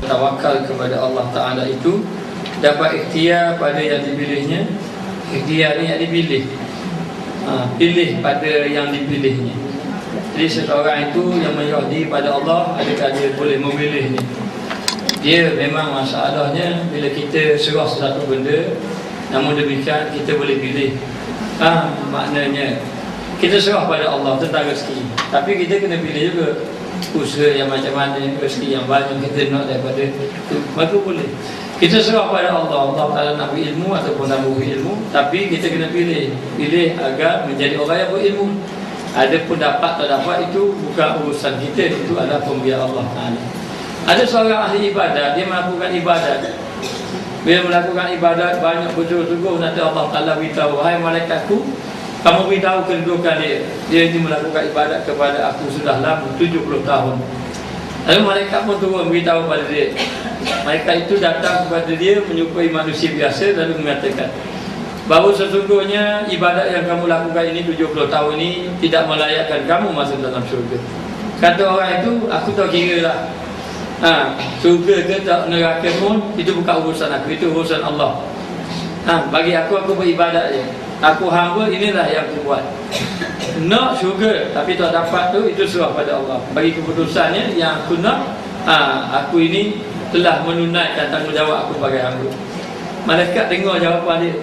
tawakal kepada Allah Ta'ala itu dapat ikhtiar pada yang dipilihnya. Ikhtiar ni yang dipilih, pilih pada yang dipilihnya. Jadi seseorang itu yang menyerah diri pada Allah, adakah dia boleh memilih ni? Dia memang masalahnya bila kita serah sesuatu benda, namun demikian kita boleh pilih. Maknanya kita serah pada Allah tentang rezeki, tapi kita kena pilih juga usaha yang macam mana, rezeki yang banyak kita nak daripada itu, maka boleh. Kita serah pada Allah. Allah Ta'ala nak berilmu ataupun nak berilmu, tapi kita kena pilih agar menjadi orang yang berilmu. Ada pun dapat atau dapat itu bukan urusan kita, itu adalah pemberian Allah Ta'ala. Ada seorang ahli ibadat, dia melakukan ibadat. Bila melakukan ibadat banyak betul-betul, nanti Allah Ta'ala beritahu, hai malaikatku, kamu beritahu kedudukan dia. Dia ini melakukan ibadat kepada aku sudah lama 70 tahun. Lalu malaikat pun turun beritahu pada dia. Malaikat itu datang kepada dia menyerupai manusia biasa, lalu mengatakan bahawa sesungguhnya ibadat yang kamu lakukan ini 70 tahun ini tidak melayakkan kamu masuk dalam syurga. Kata orang itu, aku tak kira lah, syurga ke tak neraka pun itu bukan urusan aku, itu urusan Allah. Bagi aku beribadat je, aku hamba, inilah yang aku buat. Nak syurga tapi tak dapat tu, itu serah pada Allah. Bagi keputusannya yang aku nak, aku ini telah menunaikan tanggungjawab aku sebagai hamba. Malaikat dengar jawapan dia,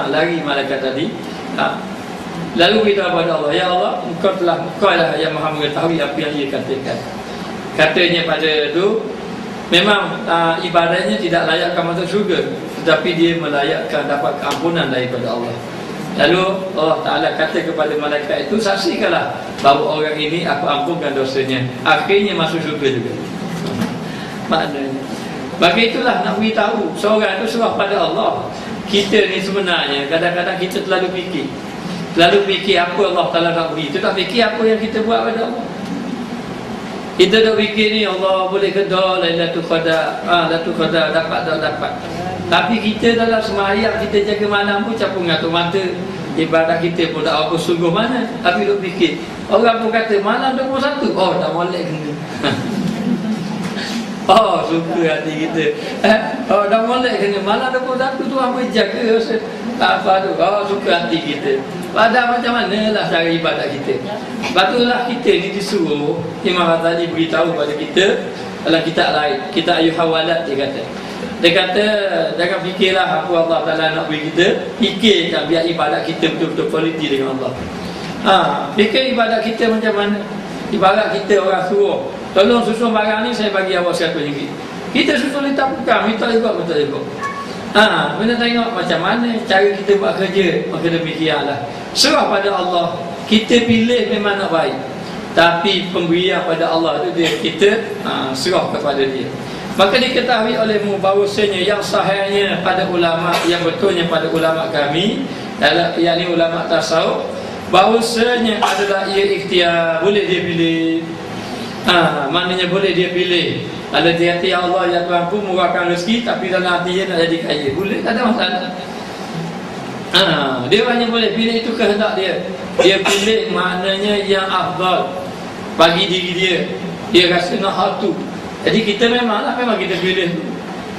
lari malaikat tadi, lalu beritahu kepada Allah, ya Allah, engkau lah yang maha mengetahui apa yang ia katakan. Katanya pada itu, memang ibadahnya tidak layakkan masuk syurga, tetapi dia melayakkan dapat keampunan daripada Allah. Lalu Allah Ta'ala kata kepada malaikat itu, saksikanlah bahawa orang ini aku ampunkan dosanya, akhirnya masuk syurga juga. Maknanya bagi itulah nak beritahu seorang itu serah pada Allah. Kita ni sebenarnya kadang-kadang kita terlalu fikir apa Allah Ta'ala nak beri, kita tak fikir apa yang kita buat pada Allah. Kita dah fikir ni Allah boleh kedah Lailatul Qadar, Lailatul Qadar dapat tak dapat. Tapi kita dalam sembahyang, kita jaga malam pun capung ngatur mata, ibadat kita pun tak apa sungguh mana, tapi duk fikir. Orang pun kata malam 21, dah molek kena. Suka hati kita. Dah molek kena malam 21 tu apa jaga rasa apa tu. Suka hati kita. Padahal macam manalah cara ibadat kita. Patutlah kita ni disuruh, Imam Ghazali beritahu kepada kita dalam kitab lain, kitab Ayuhawalat, dia kata jangan fikirlah apa Allah Ta'ala nak beri kita, fikirkan biar ibadat kita betul-betul quality dengan Allah. Fikir ibadat kita macam mana. Ibarat kita orang suruh, tolong susun barang ni, saya bagi awak RM100. Kita susun letak bukan, minta juga betul juga. Benda tengok macam mana cara kita buat kerja, maka demikianlah. Serah pada Allah. Kita pilih memang nak baik, tapi pemberian pada Allah itu dia, kita serah kepada dia. Maka diketahui olehmu bahawasanya yang sahihnya pada ulama, yang betulnya pada ulama kami, yakni ulama tasawuf, bahawasanya adalah ia ikhtiar, boleh dia pilih. Maknanya boleh dia pilih. Ada di hati Allah, ya Tuhan pun murahkan rezeki, tapi dalam hati dia nak jadi kaya, boleh, tak ada masalah. Dia hanya boleh pilih, itu kehendak dia. Dia pilih maknanya yang afdal bagi diri dia. Dia rasa nak hal tu. Jadi kita memang kita pilih.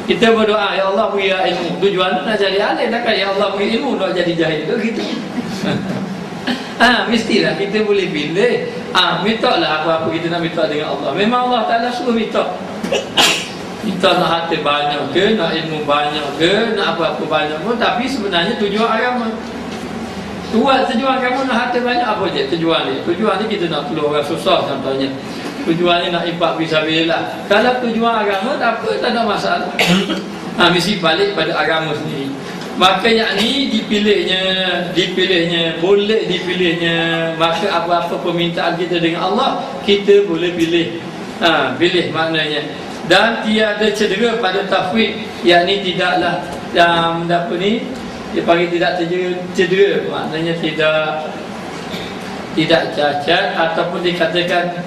Kita berdoa, ya Allah beri ilmu. Tujuan nak jadi alim, takkan ya Allah beri ilmu nak jadi jahil. Gitu. Mestilah kita boleh pilih. Minta lah apa-apa kita nak minta dengan Allah. Memang Allah Ta'ala suruh minta. Kita nak harta banyak ke, nak ilmu banyak ke, nak apa-apa banyak pun, tapi sebenarnya tujuan agama. Tujuan agama nak harta banyak apa je tujuan dia? Tujuan ni kita nak tolong orang susah contohnya. Tujuannya nak infak fisabilillah. Kalau tujuan agama tak apa, tak ada masalah. Mesti balik pada agama sendiri. Maka yakni dipilihnya, boleh dipilihnya. Maka apa-apa permintaan kita dengan Allah, kita boleh pilih. Pilih maknanya. Dan tiada cedera pada tafwid, yakni tidaklah apa ni, dia panggil tidak cedera, maknanya tidak cacat, ataupun dikatakan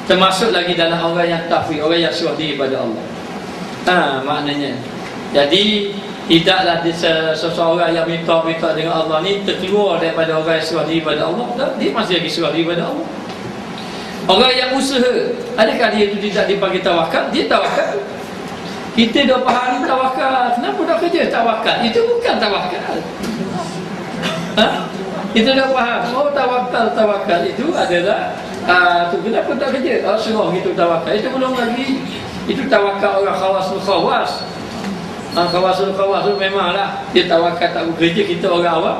termasuk lagi dalam orang yang tafwid, orang yang serah diri pada Allah. Maknanya jadi tidaklah seseorang yang minta dengan Allah ni terkeluar daripada orang yang serah diri pada Allah. Dia masih lagi serah diri pada Allah. Orang yang usaha, adakah dia itu tidak dipanggil tawakal? Dia tawakal. Kita dah faham tawakal. Kenapa dah kerja tawakal? Itu bukan tawakal. Kita dah faham. Oh, tawakal itu adalah tu kenapa tak kerja? Oh, serah itu tawakal. Itu belum lagi. Itu tawakal orang khawasul khawas. Khawasul khawas tu memanglah dia tawakal tak bekerja, kita orang awam.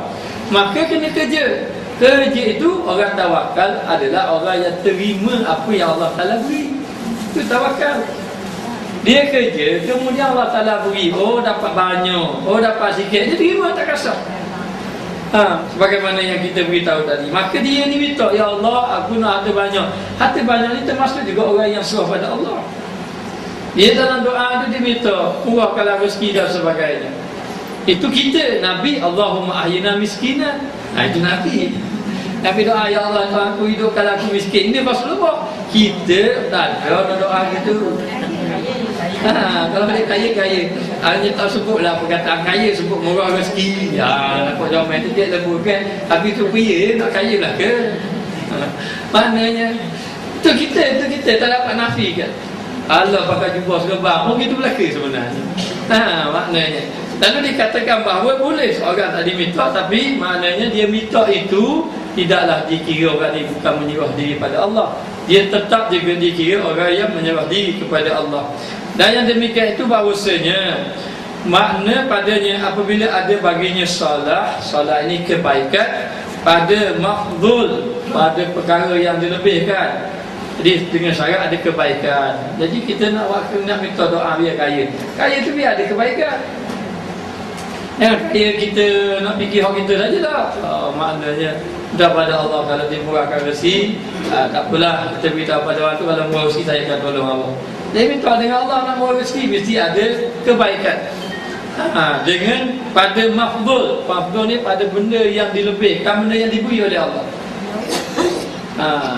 Maka kena kerja. Kerja itu orang tawakal adalah orang yang terima apa yang Allah Ta'ala beri. Itu tawakal. Dia kerja, kemudian Allah Ta'ala beri. Oh, dapat banyak. Oh, dapat sikit. Dia terima, tak kasar. Sebagaimana yang kita beritahu tadi. Maka dia ni minta, ya Allah, aku nak harta banyak. Harta banyak ni termasuk juga orang yang serah pada Allah. Dia dalam doa tu dia minta murahkanlah rezeki dan sebagainya. Itu kita, Nabi, Allahumma ahyina miskinan. Itu Nabi. Nabi doa, ya Allah, aku hidupkan aku miskin. Ini pasal apa? Kita tak ada doa gitu. Kalau dia kaya. Hanya tak sebutlah perkataan kaya, sebut murah rezeki. Ya, nak jawab itu dia lebihkan. Tapi tu kaya, nak kaya lah ke? Maknanya itu kita tak dapat nafikan. Allah pakai jubah serba. Oh, gitu belaka sebenarnya. Maknanya. Lalu dikatakan bahawa boleh seorang tadi minta, tapi maknanya dia minta itu tidaklah dikira orang ini bukan menyerah diri pada Allah. Dia tetap juga dikira orang yang menyerah diri kepada Allah. Dan yang demikian itu bahawasanya makna padanya apabila ada baginya salah ini kebaikan pada mafdhul, pada perkara yang dilebihkan. Jadi dengan syarat ada kebaikan. Jadi kita nak minta doa biar kaya. Kaya tu biar ada kebaikan. Kaya kita nak fikir hak kita sajalah. Maknanya daripada Allah kalau dia murahkan rezeki, tak apalah kita beritahu pada orang tu kalau murah rezeki saya akan tolong Allah. Dia minta dengan Allah nak murah rezeki mesti ada kebaikan. Dengan pada mafdhul ni pada benda yang dilebihkan, benda yang diberi oleh Allah.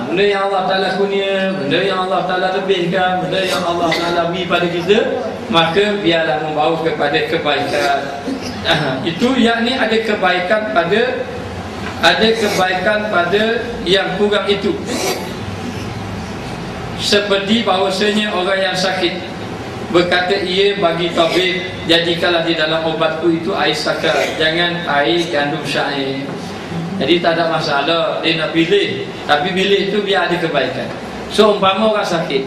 Benda yang Allah Ta'ala kurnia, benda yang Allah Ta'ala lebihkan, benda yang Allah Ta'ala beri pada kita, maka biarlah membawa kepada kebaikan. Itu yakni ada kebaikan pada yang kurang itu. Seperti bahawasanya orang yang sakit berkata, ia bagi tabib, jadikanlah di dalam obatku itu air sakar, jangan air gandum syair. Jadi tak ada masalah, dia nak pilih. Tapi pilih itu biar ada kebaikan. So umpama orang sakit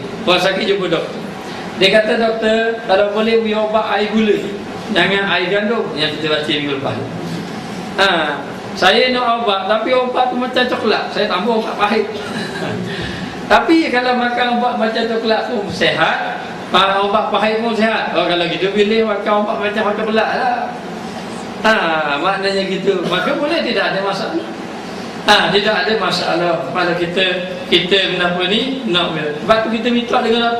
jumpa doktor. Dia kata, doktor, kalau boleh beri obat air gula, jangan air gandum yang kita baca minggu lepas. Saya nak obat, tapi obat tu macam coklat, saya tambah obat pahit. Tapi kalau makan obat macam coklat tu sehat, obat pahit pun sehat. Kalau gitu pilih makan obat macam coklat lah. Maknanya gitu. Maka boleh, tidak ada masalah. Tidak ada masalah pada kita kenapa ni nak. Sebab tu kita minta dengan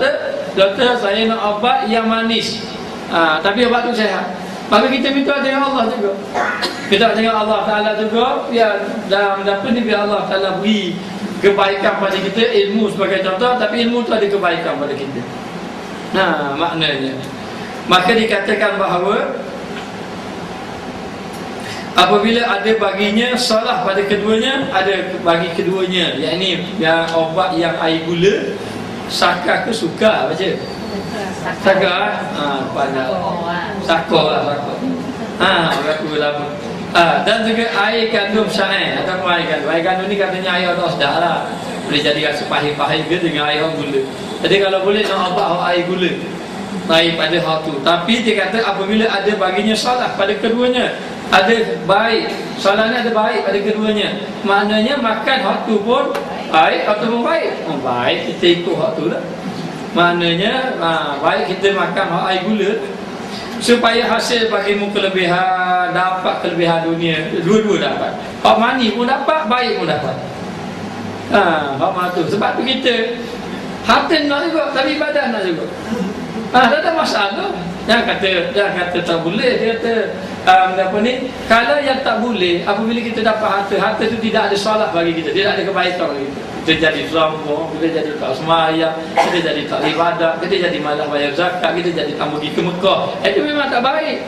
doktor, saya nak obat yang manis, tapi obat tu sehat. Maka kita minta dengan Allah juga. Kita dengan Allah Ta'ala juga, biar dalam ni biar Allah Ta'ala beri kebaikan pada kita. Ilmu sebagai contoh, tapi ilmu tu ada kebaikan pada kita. Maknanya maka dikatakan bahawa apabila ada baginya salah pada keduanya, ada bagi keduanya, yakni yang obat yang air gula, sakar ke suka baca? Sakar. Pada sakar lah, sakar. Orang tu lama. Dan juga air gandum syair ataupun air gandum. Air gandum ni katanya air tak sedap lah. Boleh jadi rasa pahit-pahit ke dengan air gula. Jadi kalau boleh nak obat air gula, air pada hal tu. Tapi dia kata apabila ada baginya salah pada keduanya, ada baik, salahnya ada baik pada keduanya. Maknanya makan hak tu pun baik ataupun baik. Baik kita ikut hak tu lah. Maknanya baik kita makan hak air gula supaya hasil bagimu kelebihan, dapat kelebihan dunia, dua-dua dapat. Hak mani pun dapat, baik pun dapat. Hak mana tu. Sebab tu kita harta nak juga, tapi badan nak juga. Tak ada masalah. Jangan kata tak boleh. Dia kata apa ni, kalau yang tak boleh, apabila kita dapat harta tu tidak ada salah bagi kita, tidak ada kebaikan bagi kita. Kita jadi sombong, kita jadi tak sembahyang, kita jadi tak ibadat, kita jadi malas bayar zakat, kita jadi tak pergi ke Mekah. Itu memang tak baik.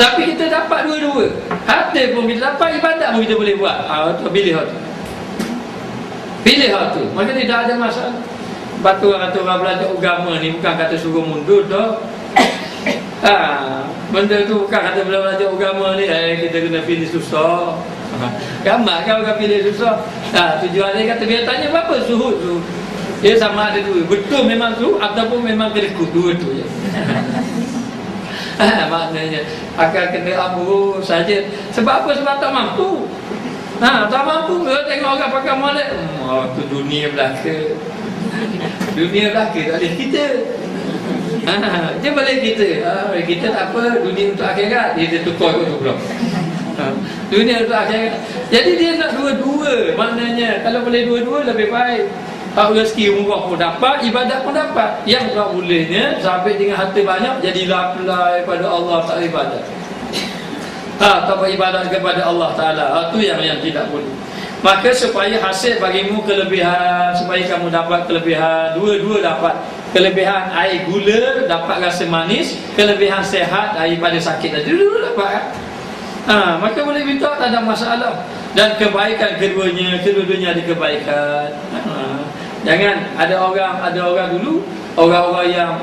Tapi kita dapat dua-dua. Harta pun kita dapat, ibadat pun kita boleh buat. Pilih hak tu. Pilih hak tu. Maka tidak ada masalah. Sebab tu orang kata orang belajar agama ni bukan kata suruh mundur dah. Benda tu bukan kata belajar agama ni kita kena pilih susah. Gambar kan orang pilih susah. Tujuan dia kata dia tanya apa suhud tu. Dia sama ada dua. Betul memang tu ataupun memang kedekut dua tu je. Maknanya akan kena abu saja. Sebab apa? Sebab tak mampu. Tak mampu ke tengok orang pakai molek. Tu dunia belaka. Dunia belaka tak boleh kita. Dia boleh kita. Kita tak apa, dunia untuk akhirat. Dia tukar tu pula. Dunia untuk akhirat. Jadi dia nak dua-dua. Maknanya kalau boleh dua-dua lebih baik. Tak rezeki umrah pun dapat, ibadat pun dapat. Yang tak bolehnya sampai dengan harta banyak jadi lapar pada Allah tak ibadat. Tak beribadat kepada Allah Ta'ala. Itu yang tidak boleh. Maka supaya hasil bagimu kelebihan, supaya kamu dapat kelebihan, dua-dua dapat. Kelebihan air gula, dapat rasa manis. Kelebihan sehat daripada sakit tadi, dua-dua dapat. Maka boleh minta, tak ada masalah. Dan kebaikan kedua-duanya ada kebaikan. Jangan ada orang dulu, orang-orang yang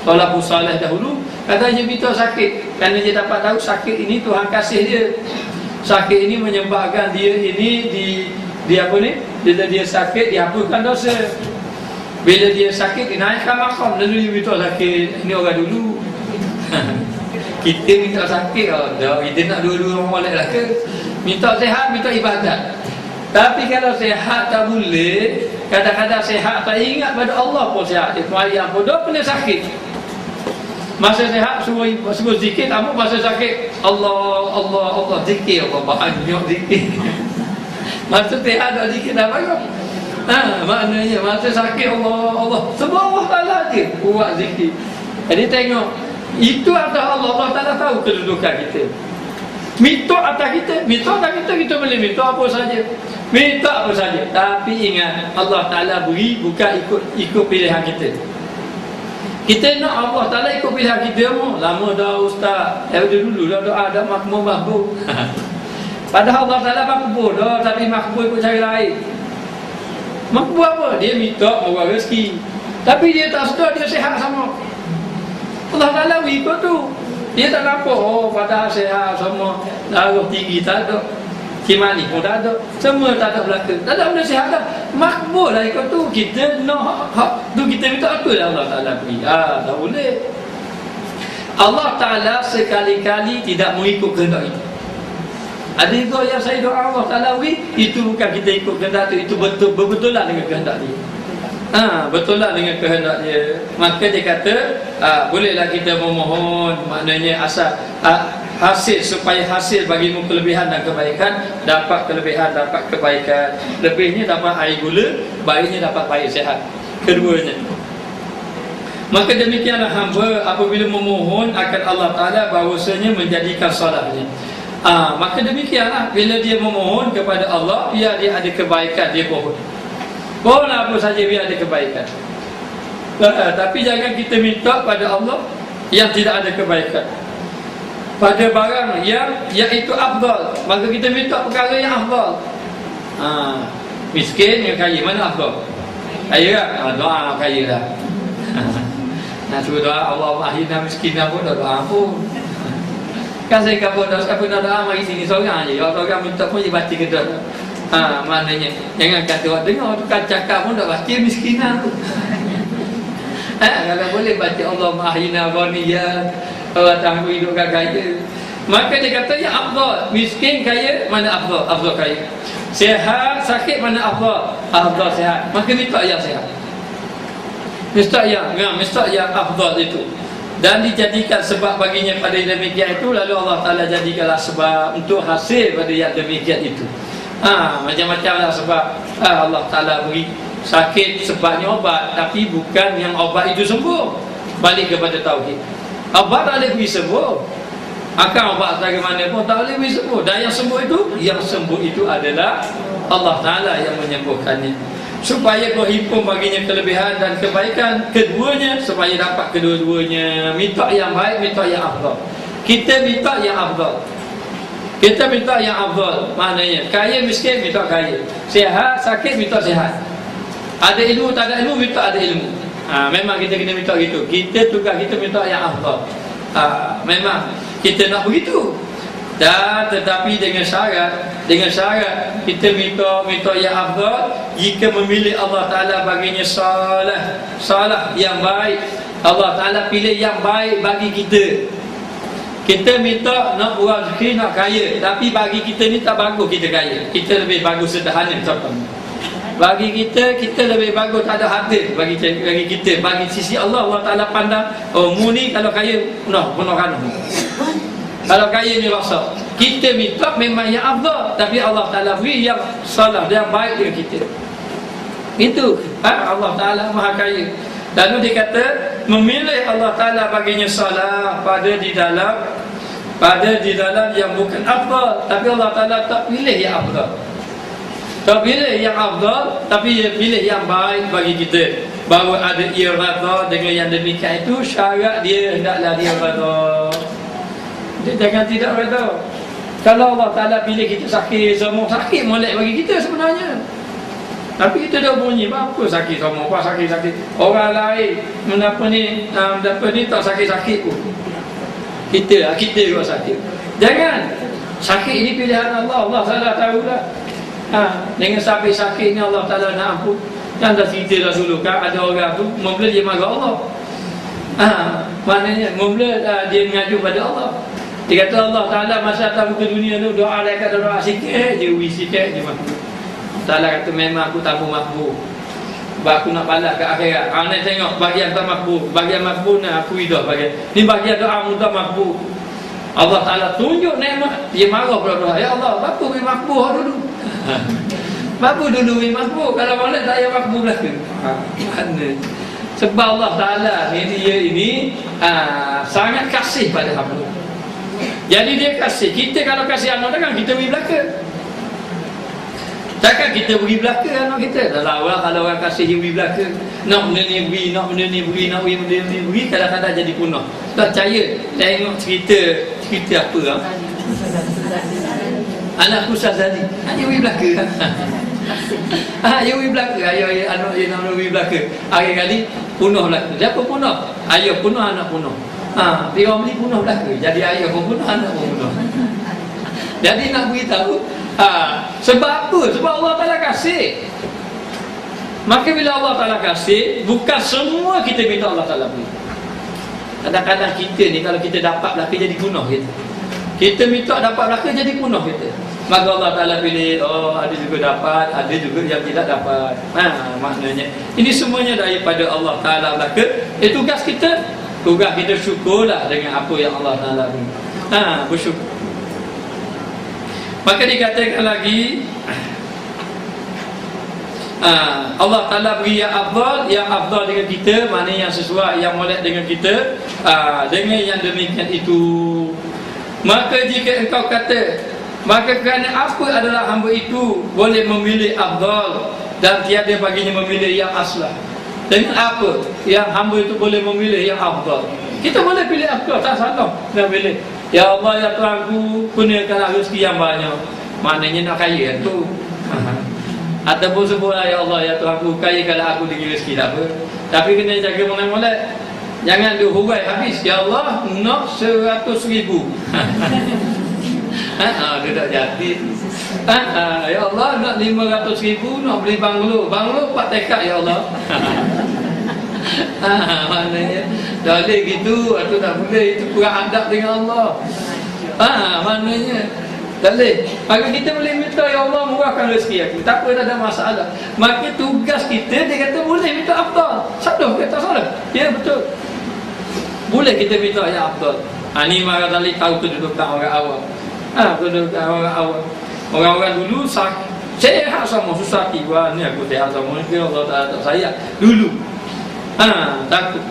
salafus salih dahulu, katanya minta sakit. Kerana dia dapat tahu sakit ini Tuhan kasih dia. Sakit ini menyebabkan dia ini dia apa ni? Bila dia sakit dihapuskan dosa. Bila dia sakit dinaikkan makam. Lalu dia minta sakit. Ini orang dulu. Kita minta sakit kita nak dua-dua orang molek lah ke? Minta sehat, minta ibadat. Tapi kalau sehat tak boleh, kadang-kadang sehat tak ingat pada Allah pun sehat. Dia semayang pun dah kena sakit. Masa sehat suruh zikir, kamu masa sakit Allah zikir, Allah banyak zikir. Masa sehat tak zikir dah banyak. Maknanya masa sakit Allah semua Allah Ta'ala je buat zikir. Jadi tengok, itu atas Allah Ta'ala tahu kedudukan kita. Minta atas kita, kita boleh minta apa saja. Minta apa saja. Tapi ingat, Allah Ta'ala beri bukan ikut pilihan kita. Kita nak Allah Ta'ala ikut pilihan kita pun. Lama dah ustaz, dulu dah doa dah makbul. Padahal Allah Ta'ala makbul dah, tapi makbul ikut cara lain. Makbul apa? Dia minta orang rezeki, tapi dia tak sedar dia sehat sama. Allah Ta'ala ikut tu. Dia tak nampak, padahal sehat sama, darah tinggi tak ada, kimani pun tak ada, semua tak ada belaka, tak ada benda sihat dah. Makbul lah ikut tu. Kita nak hak tu, kita minta apa lah Allah Ta'ala beri. Tak boleh. Allah Ta'ala sekali-kali tidak mengikut kehendak itu. Ada itu yang saya doa Allah Ta'ala beri, itu bukan kita ikut kehendak tu, itu betul-betulan dengan kehendak dia. Betulan dengan kehendak dia. Maka dia kata bolehlah kita memohon. Maknanya asal hasil, supaya hasil bagimu kelebihan dan kebaikan. Dapat kelebihan, dapat kebaikan. Lebihnya dapat air gula, baiknya dapat baik sehat. Keduanya. Maka demikianlah hamba apabila memohon akan Allah Ta'ala bahawasanya menjadikan salahnya. Maka demikianlah bila dia memohon kepada Allah, biar dia ada kebaikan, dia mohon. Mohon apa saja biar ada kebaikan. Tapi jangan kita minta pada Allah yang tidak ada kebaikan, pada barang yang itu afdal. Maka kita minta perkara yang afdal. Miskin dengan kaya, mana afdal? Kaya kan? Doa kaya lah. Nak suruh doa Allah akhirnya miskin pun doa pun. Kan saya kata doa mari sini seorang je. Kalau orang minta pun dia baca ke doa. Maknanya jangan kata orang dengar tu kan cakap pun tak baca miskinan tu. Kalau boleh baca Allah akhirnya ghaniyya, Allah tangguh hidupkan kaya. Maka dia kata yang afdal, miskin kaya mana afdal? Afdal kaya. Sehat sakit mana afdal? Afdal sehat. Maka minta yang sehat. Minta yang afdal itu. Dan dijadikan sebab baginya pada yang demikian itu. Lalu Allah Ta'ala jadikanlah sebab untuk hasil pada yang demikian itu. Macam-macam lah sebab Allah Ta'ala beri sakit sebabnya obat, tapi bukan yang obat itu sembuh. Balik kepada tauhid. Obat tak boleh beri sembuh. Akan obat bagaimana pun tak boleh beri sembuh. Dan yang sembuh itu adalah Allah Ta'ala yang menyembuhkannya. Supaya berhimpun baginya kelebihan dan kebaikan keduanya, supaya dapat kedua-duanya. Minta yang baik, minta yang afdal. Kita minta yang afdal. Kita minta yang afdal. Maknanya kaya miskin minta kaya, sehat sakit minta sehat. Ada ilmu tak ada ilmu, minta ada ilmu. Memang kita kena minta gitu. Kita tugas kita minta yang afdal. Memang kita nak begitu. Dan tetapi dengan syarat kita minta yang afdal jika memilih Allah Taala baginya salah yang baik. Allah Taala pilih yang baik bagi kita. Kita minta nak buat rezeki, nak kaya, tapi bagi kita ni tak bagus kita kaya. Kita lebih bagus sederhana contohnya. Bagi kita lebih bagus tak ada harta bagi kita. Bagi sisi Allah Taala pandang, oh mu ni kalau kaya penuh kanan. Kalau kaya ni rasa. Kita minta memang yang afdal, tapi Allah Taala beri yang salah, yang baik dengan kita. Itu Allah Taala Maha Kaya. Lalu dia kata memilih Allah Taala baginya salah pada di dalam yang bukan afdal, tapi Allah Taala tak pilih yang afdal. Tak pilih yang afdal, tapi dia pilih yang baik bagi kita. Bahawa ada irada dengan yang demikian itu syarat dia hendaklah dia reda. Dia jangan tidak reda. Kalau Allah Taala pilih kita sakit, semua sakit molek bagi kita sebenarnya. Tapi kita dah bunyi, apa sakit semua, apa sakit-sakit. Orang lain menapa ni tak sakit-sakit pun. Kita juga sakit. Jangan. Sakit ini pilihan Allah. Allah Taala tahulah. Dengan sampai sakit ni Allah Taala nak ampun. Kan dah cerita dah dulu kan, ada orang tu mula dia marah Allah. Maknanya mula dia mengaju pada Allah. Dia kata Allah Taala masa datang ke dunia tu doa dekat doa sikit je, sikit je mah. Taala kata memang aku tak makbul. Sebab aku nak balas ke akhirat. Nak tengok bahagian tak makbul. Bahagian makbul ni aku hidup bahagian. Ni bahagian doa mudah makbul. Allah Taala tunjuk nikmat, dia marah pada doa. Ya Allah, apa bagi makbul dulu? Apa dulu bagi makbul? Kalau boleh tak payah makbul belaka. Mana? Sebab Allah Taala ini sangat kasih pada hamba. Jadi dia kasih. Kita kalau kasih anak kan kita beri belaka. Takkan kita beri belaka anak kita. Dah lah kalau orang kasih dia beri belaka. Nak benda ni beri, nak benda ni beri, nak benda ni beri, kadang-kadang jadi punah. Tak percaya. Tengok cerita apa anakku Sazali. Dia beri belaka. Dia beri belaka. Anak dia nak beri belaka. Hari kali punah belaka. Siapa punah? Ayah punah, anak punah. Dia orang beli punah belaka. Jadi ayah pun punah, anak pun punah. Jadi nak beritahu sebab apa? Sebab Allah Ta'ala kasih. Maka bila Allah Ta'ala kasih, bukan semua kita minta Allah Ta'ala beri. Kadang-kadang kita ni kalau kita dapat belaka jadi punah kita. Kita minta dapat belaka jadi punah kita. Maka Allah Ta'ala pilih, ada juga dapat, ada juga yang tidak dapat. Maknanya ini semuanya daripada Allah Ta'ala belaka. Tugas kita syukurlah dengan apa yang Allah Ta'ala beri. Bersyukur. Maka dikatakan lagi Allah Ta'ala beri yang afdal dengan kita, maknanya yang sesuai, yang molek dengan kita. Dengan yang demikian itu, maka jika engkau kata, maka kerana apa adalah hamba itu boleh memilih afdal dan tiada baginya memilih yang aslah. Dengan apa yang hamba itu boleh memilih yang afdal? Kita boleh pilih afdal, tak salah nak pilih. Ya Allah, ya Tuhanku, kurniakanlah rezeki yang banyak. Maknanya nak kaya tu. Ataupun sebutlah, ya Allah, ya Tuhanku, kayakanlah aku dengan rezeki, tak apa. Tapi kena jaga molek-molek. Jangan dia hurai habis. Ya Allah, nak 100,000. Dia tak jadi. Ya Allah, nak 500,000, nak beli banglo 4 tekak, ya Allah. Maknanya dah boleh gitu, atau tak boleh, itu kurang adab dengan Allah. Maknanya tak boleh. Maka kita boleh minta, ya Allah, murahkan rezeki aku, tak apa, tak ada masalah. Maka tugas kita, dia kata boleh minta afdal. Salah ke tak salah? Ya, betul. Boleh kita minta yang afdal. Ni marah tali tahu kedudukan orang awam. Kedudukan orang awam. Orang-orang dulu sehat sama, susah hati. Wah, ni aku sehat sama, Allah tak sayang dulu. Takut.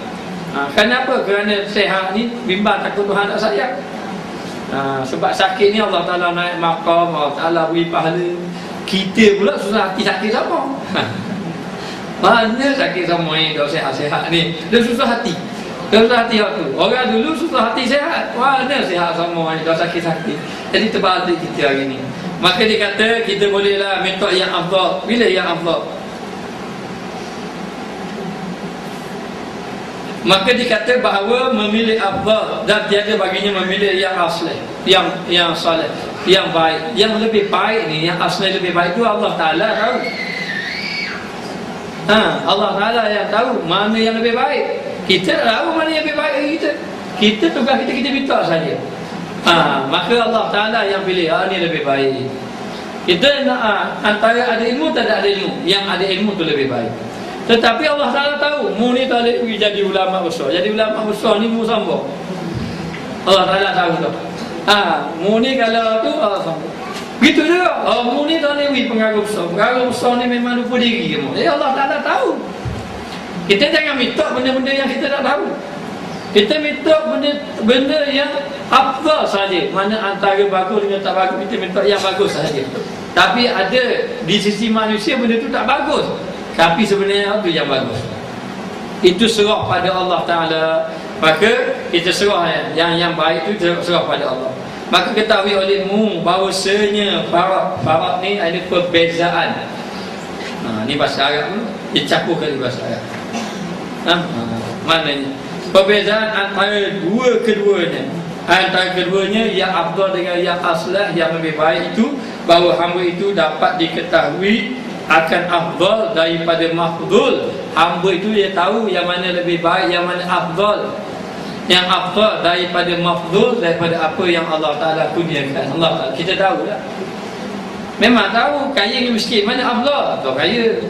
Kenapa? Kerana sehat ni bimbang takut Tuhan tak sayang. Sebab sakit ni Allah Ta'ala naik maqam, Allah Ta'ala beri pahala. Kita pula susah hati sakit sama. Mana sakit sama ni, dah sehat-sehat ni, dia susah hati. Dia susah hati waktu. Orang dulu susah hati sehat. Mana sehat sama ni, dah sakit-sakit. Jadi terbalik kita hari ni. Maka dia kata kita bolehlah minta yang afdal. Bila yang afdal? Maka dikata bahawa memilih afdal dan tiada baginya memilih yang asli, yang soleh, yang baik. Yang lebih baik ni, yang asli lebih baik itu Allah Ta'ala tahu. Allah Ta'ala yang tahu mana yang lebih baik. Kita tahu mana yang lebih baik bagi kita. Kita tugas kita minta saja. Maka Allah Ta'ala yang pilih, ni lebih baik. Kita nak antara ada ilmu tak ada ilmu, yang ada ilmu tu lebih baik. Tetapi Allah Ta'ala tahu mu ni tak boleh pergi jadi ulama besar. Jadi ulama besar ni mu sambung. Allah Ta'ala tahu tu. Mu ni kalau tu Allah sambung. Gitu juga. Mu ni tak boleh pergi pengaruh besar. Pengaruh besar ni memang lupa diri kamu. Allah Ta'ala tahu. Kita jangan minta benda-benda yang kita tak tahu. Kita minta benda yang afdal saja. Mana antara bagus dengan tak bagus, kita minta yang bagus saja. Tapi ada di sisi manusia benda tu tak bagus, tapi sebenarnya itu yang bagus. Itu serah pada Allah Ta'ala. Maka kita serah yang baik itu serah pada Allah. Maka ketahui olehmu bahawasanya farat ni ada perbezaan. Ni bahasa Arab tu dicampurkan di bahasa Arab. Maknanya perbezaan antara keduanya. Antara keduanya yang afdal dengan yang aslah, yang lebih baik itu bahawa hamba itu dapat diketahui akan afdal daripada mafdul. Hamba itu dia tahu yang mana lebih baik, yang mana afdal. Yang afdal daripada mafdul, daripada apa yang Allah Ta'ala kurniakan. Allah Ta'ala, kita tahu tak? Memang tahu kaya dengan miskin mana afdal. Atau kaya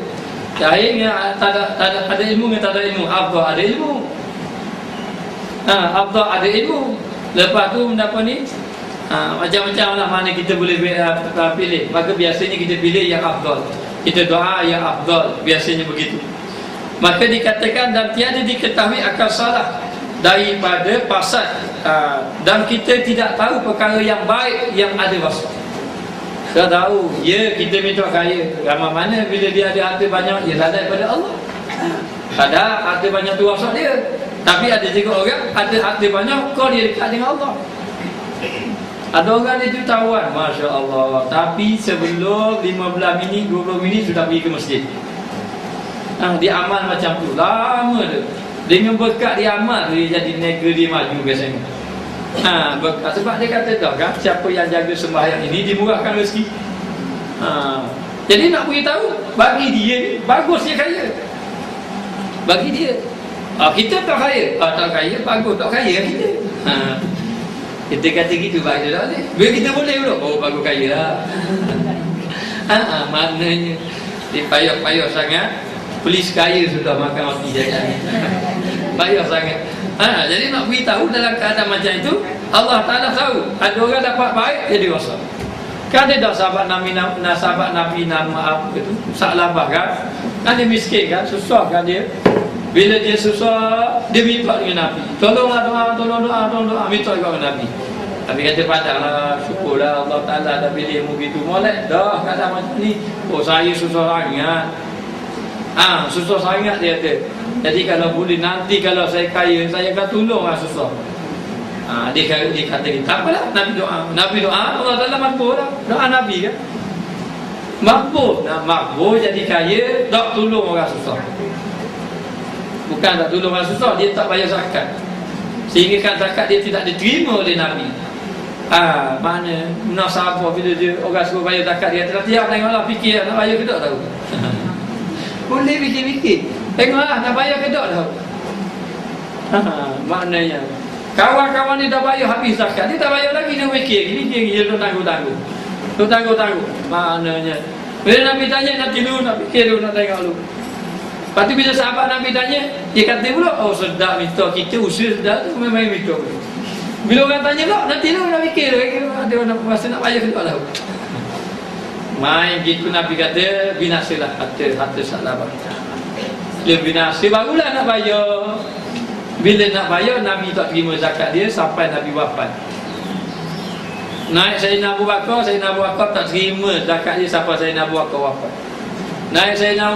tak ada ilmu dengan tak ada ilmu. Afdal ada ilmu. Afdal ada ilmu. Lepas tu mendapat ni macam-macam lah mana kita boleh pilih. Maka biasanya kita pilih yang afdal. Kita doa yang afdal, biasanya begitu. Maka dikatakan dan tiada diketahui akal salah daripada fasad, dan kita tidak tahu perkara yang baik yang ada wasat. Kita tahu, kita minta kaya. Ramai mana bila dia ada harta banyak, ia lalai pada Allah. Ada harta banyak tu wasat dia. Tapi ada juga orang ada harta banyak, kau dia dekat dengan Allah. Ada orang dia jutawan, Masya Allah, tapi sebelum 15 minit, 20 minit sudah pergi ke masjid. Dia amal macam tu, lama tu. Dengan berkat dia amal, dia jadi nega, dia maju biasanya. Berkat, sebab dia kata tak kan, siapa yang jaga sembahyang ini dimurahkan rezeki. Jadi nak beritahu, bagi dia bagus dia kaya. Bagi dia kita tak kaya, tak kaya, bagus tak kaya kita. Kita kata gitu, baik tak boleh. Bila kita boleh pula, bagus kaya lah. Maknanya dia payah sangat. Polis kaya sudah makan mati jajan. Payah sangat. Jadi nak beritahu dalam keadaan macam itu, Allah Ta'ala tahu ada orang dapat baik, jadi rosak. Kan ada sahabat Nabi nama apa itu, Sa'labah kan. Kan dia miskin kan, susah kan dia. Bila dia susah, dia minta dengan Nabi, tolonglah tolong doa, minta dengan Nabi. Nabi kata, padahlah, syukurlah Allah Ta'ala dah pilih mu gitu. Molek dah kata macam ni. Saya susah sangat. Susah sangat dia kata. Jadi kalau boleh nanti kalau saya kaya, saya akan tolonglah susah. Dia kata tak apalah, Nabi doa, Allah Ta'ala makbul lah. Doa Nabi kan makbul jadi kaya, tak tolong orang susah. Bukan tak tolong orang susah, dia tak bayar zakat. Sehingga kan zakat dia tidak diterima oleh Nabi. Mana nak sabar bila dia orang suruh bayar zakat, dia kata tiap tengoklah fikir nak bayar ke tak tahu. Boleh fikir-fikir, tengoklah nak bayar ke tak tahu. Maknanya kawan-kawan ni dah bayar habis zakat, dia tak bayar lagi, dia fikir dia tu tangguh. Maknanya bila Nabi tanya, nanti dulu nak fikir dulu, nak tengok dulu. Lepas tu bila sahabat Nabi tanya, dia kata pula, sedap minta, kita usaha sedap tu memang minta. Bila orang tanya pula, nanti dulu nak fikir dulu, ada orang rasa nak bayar ke tak tahu. Main gitu Nabi kata, binasalah harta Sa'labah. Bila binasa barulah nak bayar. Bila nak bayar, Nabi tak terima zakat dia sampai Nabi wafat. Naik Sayyidina Abu Bakar tak terima zakat dia sampai Sayyidina Abu Bakar wafat. Naik Sayyidina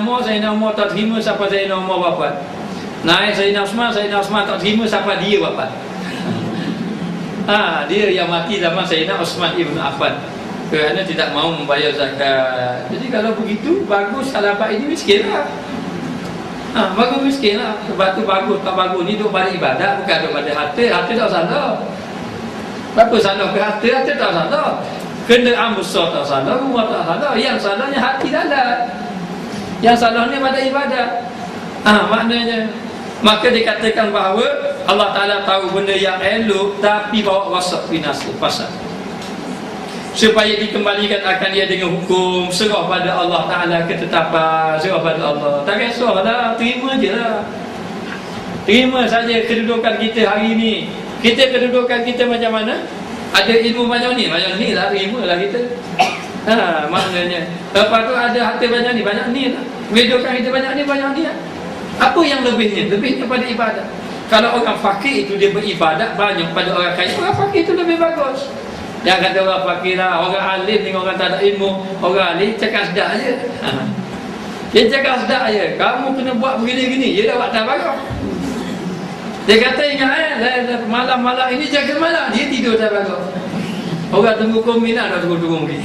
Umar tak terima sampai Sayyidina Umar wafat. Naik Sayyidina Osman tak terima sampai dia wafat. Dia yang mati zaman Sayyidina Osman Ibn Affan kerana tidak mahu membayar zakat. Jadi kalau begitu, bagus Sa'labah ini miskin lah. Bagus miskin lah. Sebab tu bagus tak bagus ni duduk pada ibadat, bukan duduk pada harta. Harta tak salah. Apa salah ke harta? Harta tak salah. Kenderaan besar tak salah, rumah tak salah. Yang salahnya hati dalam. Yang salahnya pada ibadat. Maknanya, maka dikatakan bahawa Allah Ta'ala tahu benda yang elok, tapi bawa rosak binasa, pasal supaya dikembalikan akan dia dengan hukum, serah pada Allah Ta'ala ketetapan, serah pada Allah. Tak kisahlah, terima je lah. Terima saja kedudukan kita hari ini. Kita kedudukan kita macam mana? Ada ilmu macam ni lah, terima lah kita. Maknanya lepas tu ada harta banyak ni lah. Kedudukan kita banyak ni lah. Apa yang lebihnya? Lebihnya pada ibadat. Kalau orang fakir itu dia beribadat banyak pada orang kaya, orang fakir itu lebih bagus. Jangan kata orang fakir lah, orang alim dengan orang tak ada ilmu. Orang alim cakap sedap je. Dia cakap sedap je. Kamu kena buat begini-gini, dia dah buat tak bagus. Dia kata ingat malam-malam ini jaga malam, dia tidur tak bagus. Orang tunggu kumbilan dah tunggu lagi.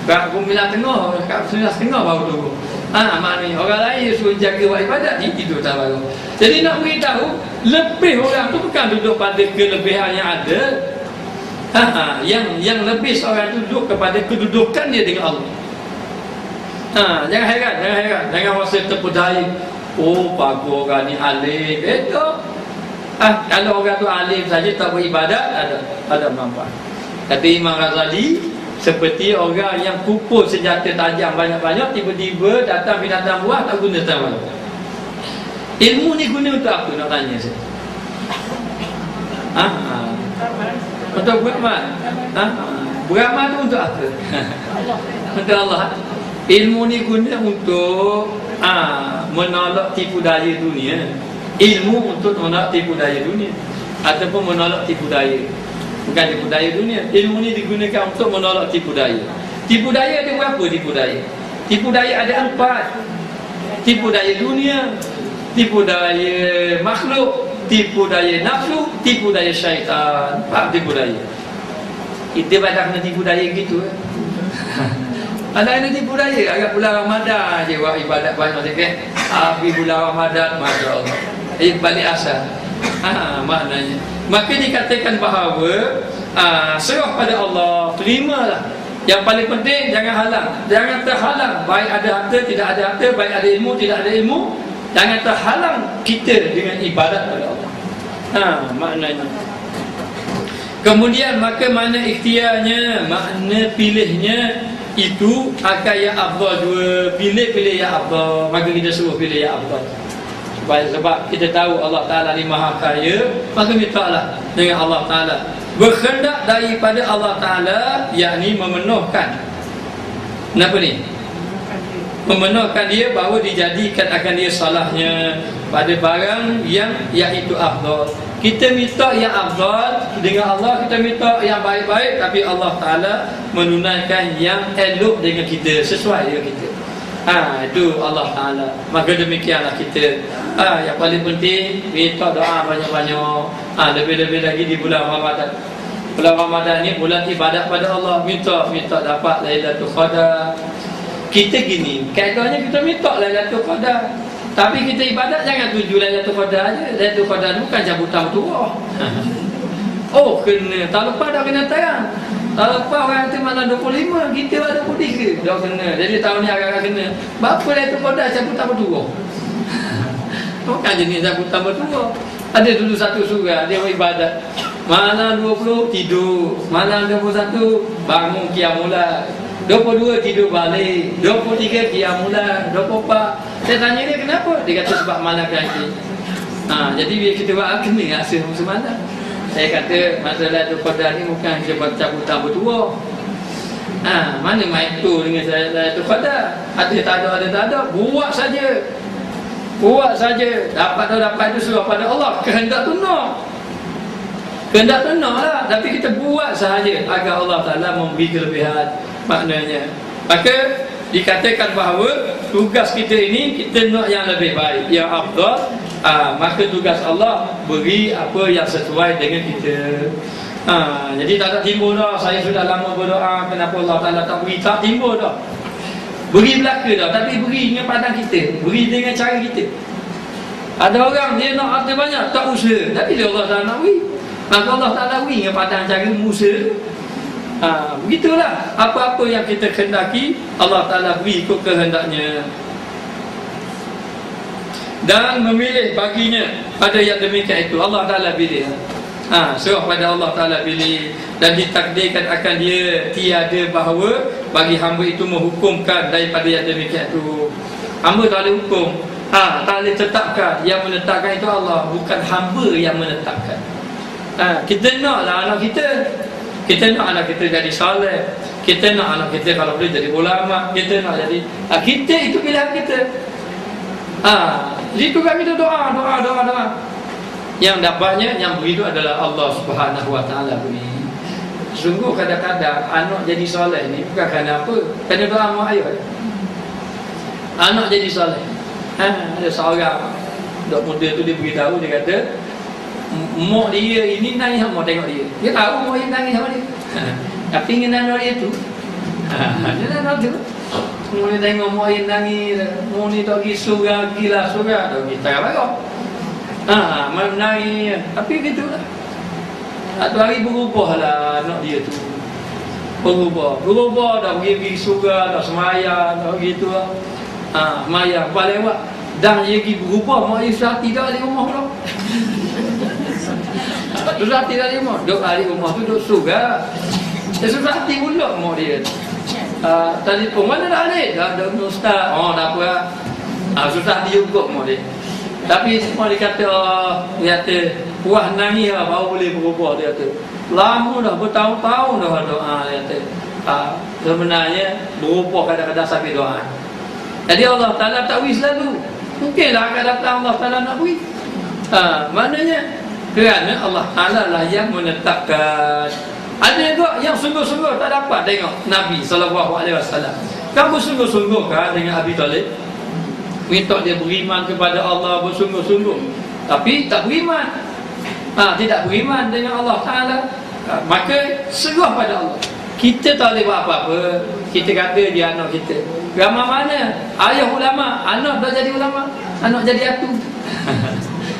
Kat kumbilan tengah, kat 9.30 baru tunggu. Maknanya orang lain suruh jaga buat ibadat, dia tidur tak bagus. Jadi nak beritahu, lebih orang tu bukan duduk pada kelebihan yang ada. Yang lebih seorang itu duduk kepada kedudukan dia dengan Allah. Jangan heran. Jangan rasa terpedaya. Oh, bagus orang ni alim. Betul. Kalau orang tu alim saja tak beribadat, ada manfaat. Kata Imam Ghazali, seperti orang yang pukul senjata tajam banyak-banyak, tiba-tiba datang binatang buah tak guna tak banyak. Ilmu ni guna untuk apa, nak tanya saya? Untuk beramal. Beramal tu untuk apa? Untuk Allah. Ilmu ni guna untuk menolak tipu daya dunia. Ilmu untuk menolak tipu daya dunia, ataupun menolak tipu daya. Bukan tipu daya dunia. Ilmu ni digunakan untuk menolak tipu daya. Tipu daya ada berapa tipu daya? Tipu daya ada 4. Tipu daya dunia, tipu daya makhluk, tipu daya nafsu, tipu daya syaitan. Faham tipu daya? Kita pada kena tipu daya gitu. Ada tipu daya. Agak bulan Ramadan je buat ibadat banyak sikit. Habis bulan Ramadan, Masya Allah, balik asal. Maknanya, maka dikatakan bahawa serah pada Allah, terimalah. Yang paling penting, jangan halang. Jangan terhalang. Baik ada harta, tidak ada harta. Baik ada ilmu, tidak ada ilmu. Jangan terhalang kita dengan ibadat pada Allah. Maknanya. Kemudian maka makna ikhtiarnya, makna pilihnya itu akan yang afdal dua. Pilih yang afdal. Maka kita suruh pilih yang afdal. Sebab kita tahu Allah Ta'ala ni maha kaya, maka mintalah dengan Allah Ta'ala. Berkendak daripada Allah Ta'ala, yakni memenuhkan. Kenapa ni? Memenuhkan dia bahawa dijadikan akan dia salahnya pada barang yang iaitu afdal. Kita minta yang afdal dengan Allah, kita minta yang baik-baik, tapi Allah Ta'ala menunaikan yang elok dengan kita, sesuai dengan kita. Itu Allah Ta'ala. Maka demikianlah kita. Yang paling penting, minta doa banyak-banyak. Lebih-lebih lagi di bulan Ramadan. Bulan Ramadan ni bulan ibadat pada Allah. Minta dapat Lailatul Qadar. Kita gini, kaedahnya kita minta Lailatul Qadar, tapi kita ibadat jangan tuju Lailatul Qadar aja. Lailatul Qadar bukan cabutan tua. Kena. Tak lepas dah kena terang. Tak lepas orang tu malam 25, kita lah 23 dah kena. Jadi tahun ni agak-agak kena. Berapa Lailatul Qadar cabutan bertua? Bukan jenis cabutan bertua. Ada dulu satu surah, dia beribadat. Malam 20 tidur, malam 21 bangun qiyamul, 22 tidur balik, 23 qiyamul, 24. Saya tanya dia kenapa? Dia kata sebab malam kaki. Jadi bila kita buat kena rasa semalam. Saya kata masalah tu Qadar ni bukan sebab cabutan bertua. Mana main tu dengan saya tu Qadar? Ada tak ada, buat saja. Buat saja. Dapat itu serah pada Allah. Kehendak tu nak. Kehendak tu nak lah. Tapi kita buat sahaja agar Allah Ta'ala memberi kelebihan. Maknanya, maka dikatakan bahawa tugas kita ini, kita nak yang lebih baik, yang afdal. Maka tugas Allah beri apa yang sesuai dengan kita. Jadi tak ada timbul dah, saya sudah lama berdoa, kenapa Allah Ta'ala tak beri? Tak timbul dah. Beri belaka dah, tapi beri dengan pandang kita, beri dengan cara kita. Ada orang dia nak harta banyak, tak usaha. Tapi bila Allah Ta'ala nak beri, maka Allah Ta'ala beri dengan padang cara usaha. Begitulah. Apa-apa yang kita kehendaki, Allah Ta'ala beri ikut kehendaknya. Dan memilih baginya pada yang demikian itu. Allah Ta'ala pilih. Serah pada Allah Ta'ala pilih. Dan ditakdirkan akan dia tiada bahawa bagi hamba itu menghukumkan daripada yang demikian itu. Hamba tak boleh hukum, tak boleh tetapkan. Yang menetapkan itu Allah, bukan hamba yang menetapkan. Kita naklah anak kita, kita nak anak kita jadi soleh, kita nak anak kita kalau boleh jadi ulama, kita nak jadi kita, itu pilihan kita. Itu kan kita doa. Yang dapatnya, yang beri itu adalah Allah Subhanahu Wa Taala beri. Sungguh kadang-kadang anak jadi soleh ni bukan kerana apa, kerana doa mak ayah. Anak jadi soleh. Ada seorang dok muda tu, dia beritahu, dia kata mak dia ini nangis sama tengok dia. Dia tahu mak dia nangis sama dia. Tapi ingin anak dia tu. Dia nak tu. Mula tengok mak dia nangis, mak ni tak pergi surah, gila surah, tak pergi tak apa. Menangis. Tapi gitulah. Satu hari berubah lah anak dia tu. Berubah dah pergi surah, dah semayang, dah gitu lah. Semayang, lepas lewat dah dia pergi berubah, mak dia susah tidak di rumah pula. Susah tidak di rumah, duduk hari rumah tu duduk surah. Dia susah hati pula mak dia. Telefon, mana dah alik? Dah ustaz. Dah apa lah. Susah dia juga mak dia. Tapi semua dia kata, dia kata puas nangis lah baru boleh berubah. Dia kata lama dah, bertahun-tahun dah doa. Dia kata sebenarnya berubah kadang-kadang sampai doa. Jadi Allah Ta'ala tak beri selalu. Mungkinlah akan datang Allah Ta'ala nak beri. Maknanya kerana Allah Ta'ala lah yang menetapkan. Ada juga yang sungguh-sungguh tak dapat tengok Nabi SAW. Kamu sungguh-sungguh kan dengan Abi Talib? Minta dia beriman kepada Allah bersungguh-sungguh, tapi tak beriman. Tidak beriman dengan Allah Ta'ala. Maka serah pada Allah. Kita tak boleh buat apa-apa. Kita kata dia anak kita. Ramai mana ayah ulama, anak tak jadi ulama, anak jadi atu.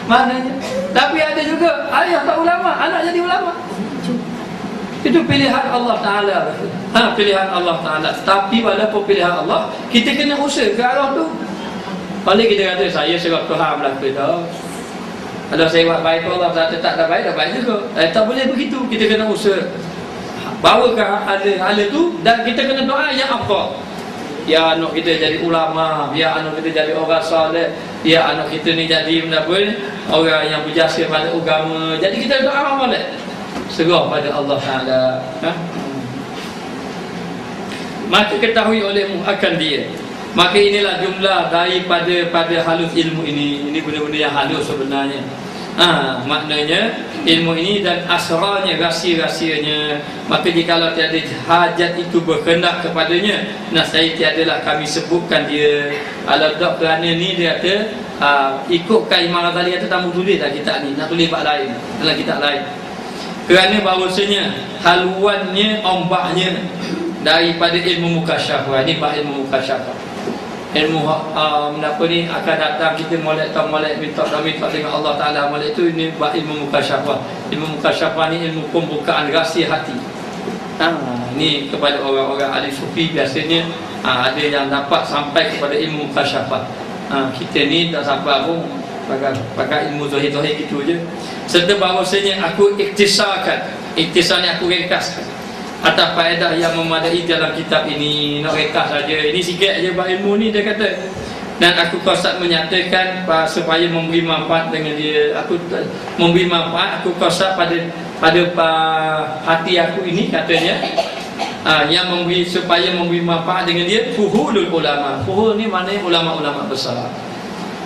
Maknanya. Tapi ada juga ayah tak ulama, anak jadi ulama. Itu pilihan Allah Ta'ala. Pilihan Allah Ta'ala. Tapi walaupun pilihan Allah, kita kena usaha ke arah tu. Paling kita kata saya serah Tuhan belaka dah. Kalau saya buat baik Allah tak dah baik juga. Tak boleh begitu. Kita kena usaha bawa ke hala tu, dan kita kena doa yang apa. Ya anak kita jadi ulama, ya anak kita jadi orang soleh, ya anak kita ni jadi orang yang berjasa pada agama. Jadi kita doa molek. Serah pada Allah Ta'ala. Maka ketahui olehmu akan dia. Maka inilah jumlah daripada halus ilmu ini. Ini benda-benda yang halus sebenarnya. Maknanya ilmu ini dan asrarnya, rahsia-rahsianya. Maka jikalau tiada hajat itu berkehendak kepadanya, nasai tiadalah kami sebutkan dia. Kalau tak kerana ni dia kata ikutkan Imam Ghazali kata tamu tulis dah kitab ni, nak tulis bab lain dalam kitab lain. Kerana bahawasanya haluannya, ombaknya daripada ilmu mukasyafah. Ini bab ilmu mukasyafah. Ilmu apa ni akan datang, kita molek minta dengan Allah Ta'ala molek itu. Ini bab ilmu mukasyafah. Ilmu mukasyafah ni ilmu pembukaan rahsia hati. Ini kepada orang-orang ahli sufi biasanya ada yang dapat sampai kepada ilmu mukasyafah. Kita ni tak sampai pun pakai ilmu zahir-zahir gitu je. Serta bahawasanya aku iktisarkan, iktisar ni aku ringkaskan atas faedah yang memadai dalam kitab ini. Nak ringkas saja, ini sikit aja bab ilmu ni dia kata. Dan aku qasad menyatakan supaya memberi manfaat dengan dia. Aku memberi manfaat, aku qasad pada hati aku ini katanya. Yang memberi, supaya memberi manfaat dengan dia, fuhulul ulama. Fuhul ni maknanya ulama-ulama besar.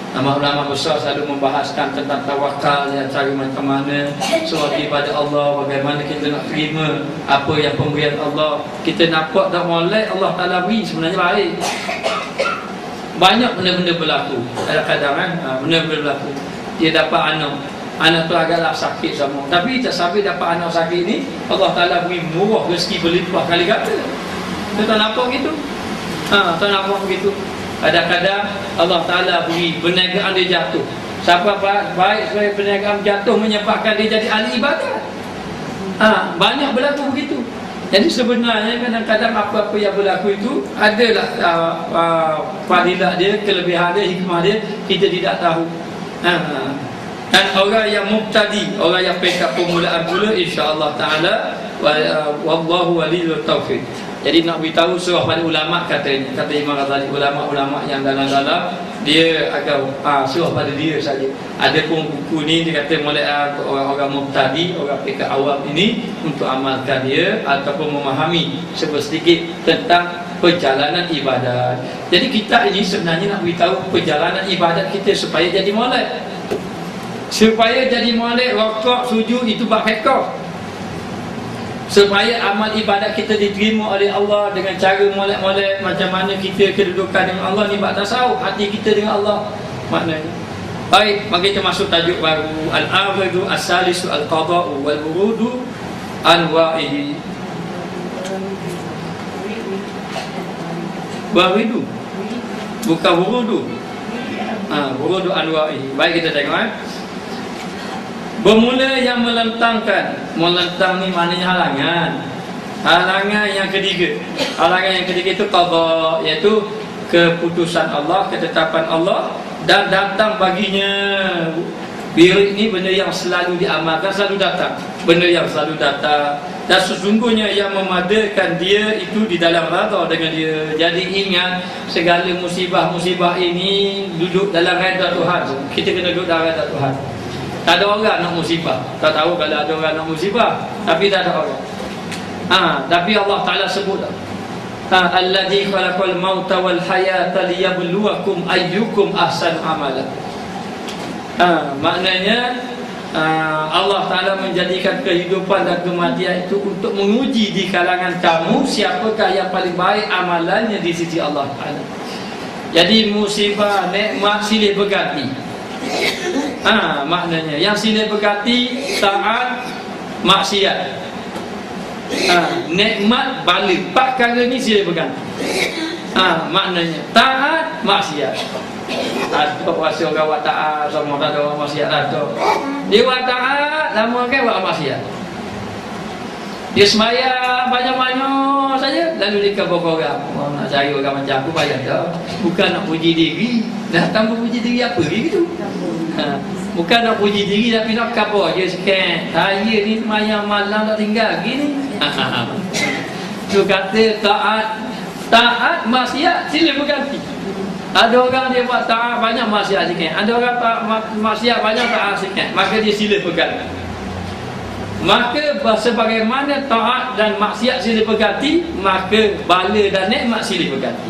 Ulama besar selalu membahaskan tentang tawakal, yang cara macam mana selagi pada Allah, bagaimana kita nak terima apa yang pemberian Allah. Kita nampak tak molek Allah Ta'ala beri, sebenarnya baik. Banyak benda-benda berlaku. Kadang-kadang kan benda-benda berlaku. Dia dapat anak tu agaklah sakit sama, tapi tak sampai dapat anak sakit ni, Allah Ta'ala beri murah rezeki berlimpah kali kata. Kita tak nampak gitu. Tak nampak begitu. Kadang-kadang Allah Ta'ala beri perniagaan dia jatuh. Siapa baik sebagai perniagaan jatuh menyebabkan dia jadi ahli ibadat. Banyak berlaku begitu. Jadi sebenarnya kadang-kadang apa-apa yang berlaku itu adalah fadilah dia, kelebihan dia, hikmah dia, kita tidak tahu. Dan orang yang mubtadi, orang yang pekak permulaan pula, insya-Allah taala wallahu waliyul taufiq. Jadi nak beritahu surah pada ulama, katanya, kata Imam Ghazali, ulama-ulama yang dalam-dalam dia akan surah pada dia saja. Ada pun buku ni dia kata mulai orang-orang mubtadi, orang pekak awam ini untuk amalkan dia ataupun memahami sedikit tentang perjalanan ibadat. Jadi kita ini sebenarnya nak beritahu perjalanan ibadat kita supaya jadi molek. Supaya jadi molek, rokok, sujud itu bab fiqh. Supaya amal ibadat kita diterima oleh Allah dengan cara molek-molek, macam mana kita kedudukan dengan Allah ni bab tasawuf, hati kita dengan Allah maknanya. Baik, mari kita masuk tajuk baru, al-awwadu as-salisu al-qada'u wal wurudu anwa'ihi. Wuridu, bukan wurudu. Wurudu anwa'ihi. Baik, kita tengok. Bermula yang melentang ni maknanya halangan yang ketiga. Halangan yang ketiga itu qada, iaitu keputusan Allah, ketetapan Allah, dan datang baginya. Birik ni benda yang selalu diamalkan, selalu datang, benda yang selalu datang, dan sesungguhnya yang memadakan dia itu di dalam redha dengan dia. Jadi ingat, segala musibah-musibah ini duduk dalam redha Tuhan. Kita kena duduk dalam redha Tuhan. Tak ada orang nak musibah. Tak tahu kalau ada orang nak musibah, tapi tak ada orang. Tapi Allah Ta'ala sebut, alladzi khalaqal mauta wal hayata liyabluwakum ayyukum ahsanu amala. Maknanya Allah Ta'ala menjadikan kehidupan dan kematian itu untuk menguji di kalangan kamu siapakah yang paling baik amalannya di sisi Allah Ta'ala. Jadi musibah, nikmat silih berganti. Maknanya yang silih berganti, taat, maksiat. Nikmat, balik. 4 perkara ni silih berganti. Maknanya taat, maksiat. Ada kuasa orang buat taat, sama tak ada orang maksiat, ada. Dia buat taat, lama kan buat maksiat. Dia sembahyang banyak-banyak saja, lalu dia kabur orang. Nak cari orang macam aku payah dah. Bukan nak puji diri. Dah tambah puji diri apa lagi tu? Bukan nak puji diri, tapi nak kabur je sikit. Saya ni sembahyang malam tak tinggal gini. Tu kata taat maksiat silih berganti. Ada orang dia buat taat banyak, maksiat sikit. Ada orang maksiat banyak, taat sikit. Maka dia silih berganti. Maka sebagaimana taat dan maksiat silih berganti, maka bala dan nikmat silih berganti.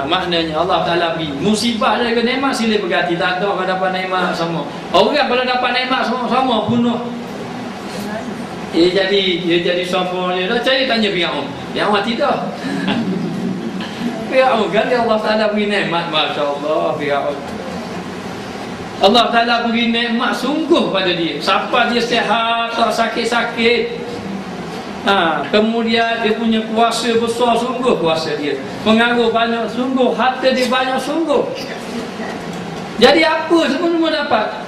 Maknanya Allah Ta'ala beri musibah dan nikmat silih berganti. Tak ada orang dapat nikmat sama. Orang kalau dapat nikmat sama bunuh. Dia jadi sombong dia. Dah cari tanya Fir'aun. Fir'aun tidak. Fir'aun kan Allah Ta'ala beri nikmat, masya-Allah. Fir'aun Allah Ta'ala beri nikmat sungguh pada dia. Siapa dia sihat, tak sakit-sakit. Kemudian dia punya kuasa besar, sungguh kuasa dia. Pengaruh banyak, sungguh. Harta dia banyak, sungguh. Jadi apa semua dapat?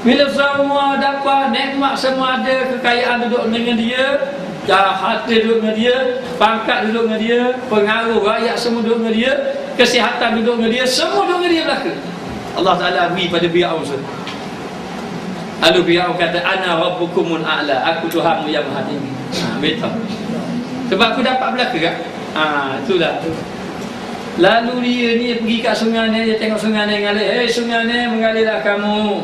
Bila semua dapat, nikmat semua ada, kekayaan duduk dengan dia, harta duduk dengan dia, pangkat duduk dengan dia, pengaruh rakyat semua duduk dengan dia, kesihatan duduk dengan dia, semua duduk dengan dia belaka. Allah Ta'ala beri pada Fir'aun. Lalu Fir'aun kata, ana rabbukumul a'la, aku Tuhanmu yang maha tinggi. Betul. Sebab aku dapat belaka kan? Itulah. Lalu dia ni pergi kat sungai ni, dia tengok sungai ni mengalir. Sungai ni mengalirlah kamu.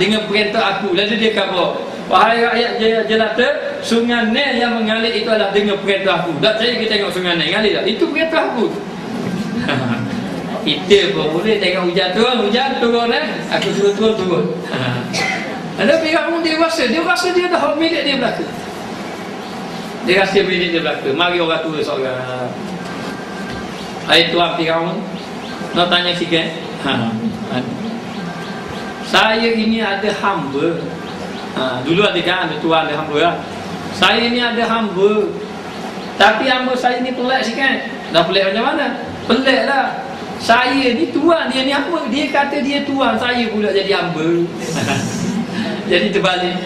Dengan perintah aku. Lalu dia kata, wahai rakyat jelata, sungai ni yang mengalir itu adalah dengan perintah aku. Tak saya kita tengok sungai ni mengalir tak? Itu perintah aku. Kita pun boleh tengok hujan turun aku suruh turun. Ada Fir'aun dia rasa dia dah milik dia belaka. Dia rasa milik dia belaka. Mari orang tua seorang. Hai tuan Fir'aun, nak tanya sikit. Saya ini ada hamba. Dulu ada kan, ada tuan ada hamba lah. Saya ini ada hamba. Tapi hamba saya ni pelik sikit. Dah pelik macam mana? Pelik lah. Saya ni tuan, dia ni apa? Dia kata dia tuan, saya pula jadi hamba. Jadi terbalik.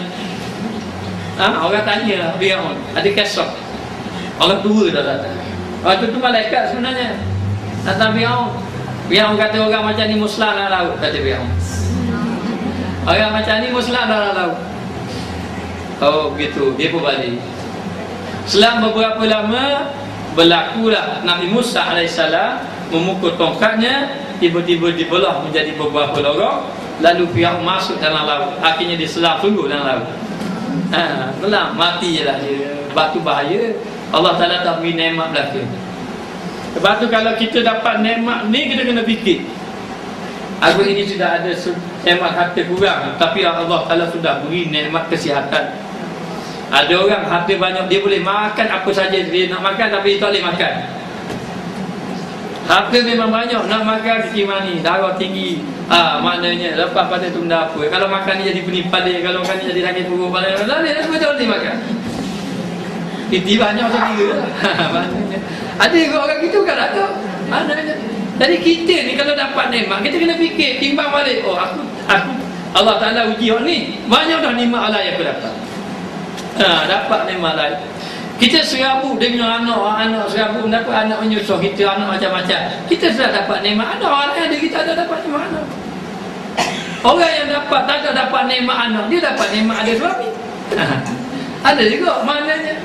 Orang tanya lah Firaun, ada kisah orang tua dah datang. Waktu tu malaikat sebenarnya datang Firaun. Firaun kata orang macam ni muslah dalam laut, kata Firaun. Orang macam ni muslah dalam laut. Oh begitu, dia pun balik. Selang beberapa lama, berlakulah Nabi Musa AS memukul tongkatnya, tiba-tiba dibelah menjadi beberapa lorong. Lalu Firaun masuk dalam laut. Akhirnya dia selam sungguh dalam laut. Selam, mati je lah dia. Sebab tu bahaya. Allah Ta'ala tak beri nikmat belaka. Sebab tu kalau kita dapat nikmat ni, kita kena fikir, aku ini sudah ada nikmat harta kurang, tapi Allah Ta'ala sudah beri nikmat kesihatan. Ada orang harta banyak, dia boleh makan apa saja dia nak makan, tapi dia tak boleh makan. Harta memang banyak, nak makan kecil mani, darah tinggi, maknanya lepas pada tu benda apa. Kalau makan ni jadi penipalik, kalau makan ni jadi sakit perut, dia semua tak boleh makan. Titi banyak macam dia. Ada juga orang gitu kan ada. Jadi kita ni kalau dapat nikmat, kita kena fikir, timbang balik. Oh aku Allah Ta'ala uji orang ni, banyak dah nikmat Allah yang aku dapat. Dapat nikmat lain. Kita serabut dengan anak serabut, dapat anak menyusuh kita, anak macam-macam. Kita sudah dapat nikmat anak, orang yang ada kita ada dapat nikmat anak. Orang yang tak ada dapat nikmat anak, dia dapat nikmat ada suami. Ada juga maknanya.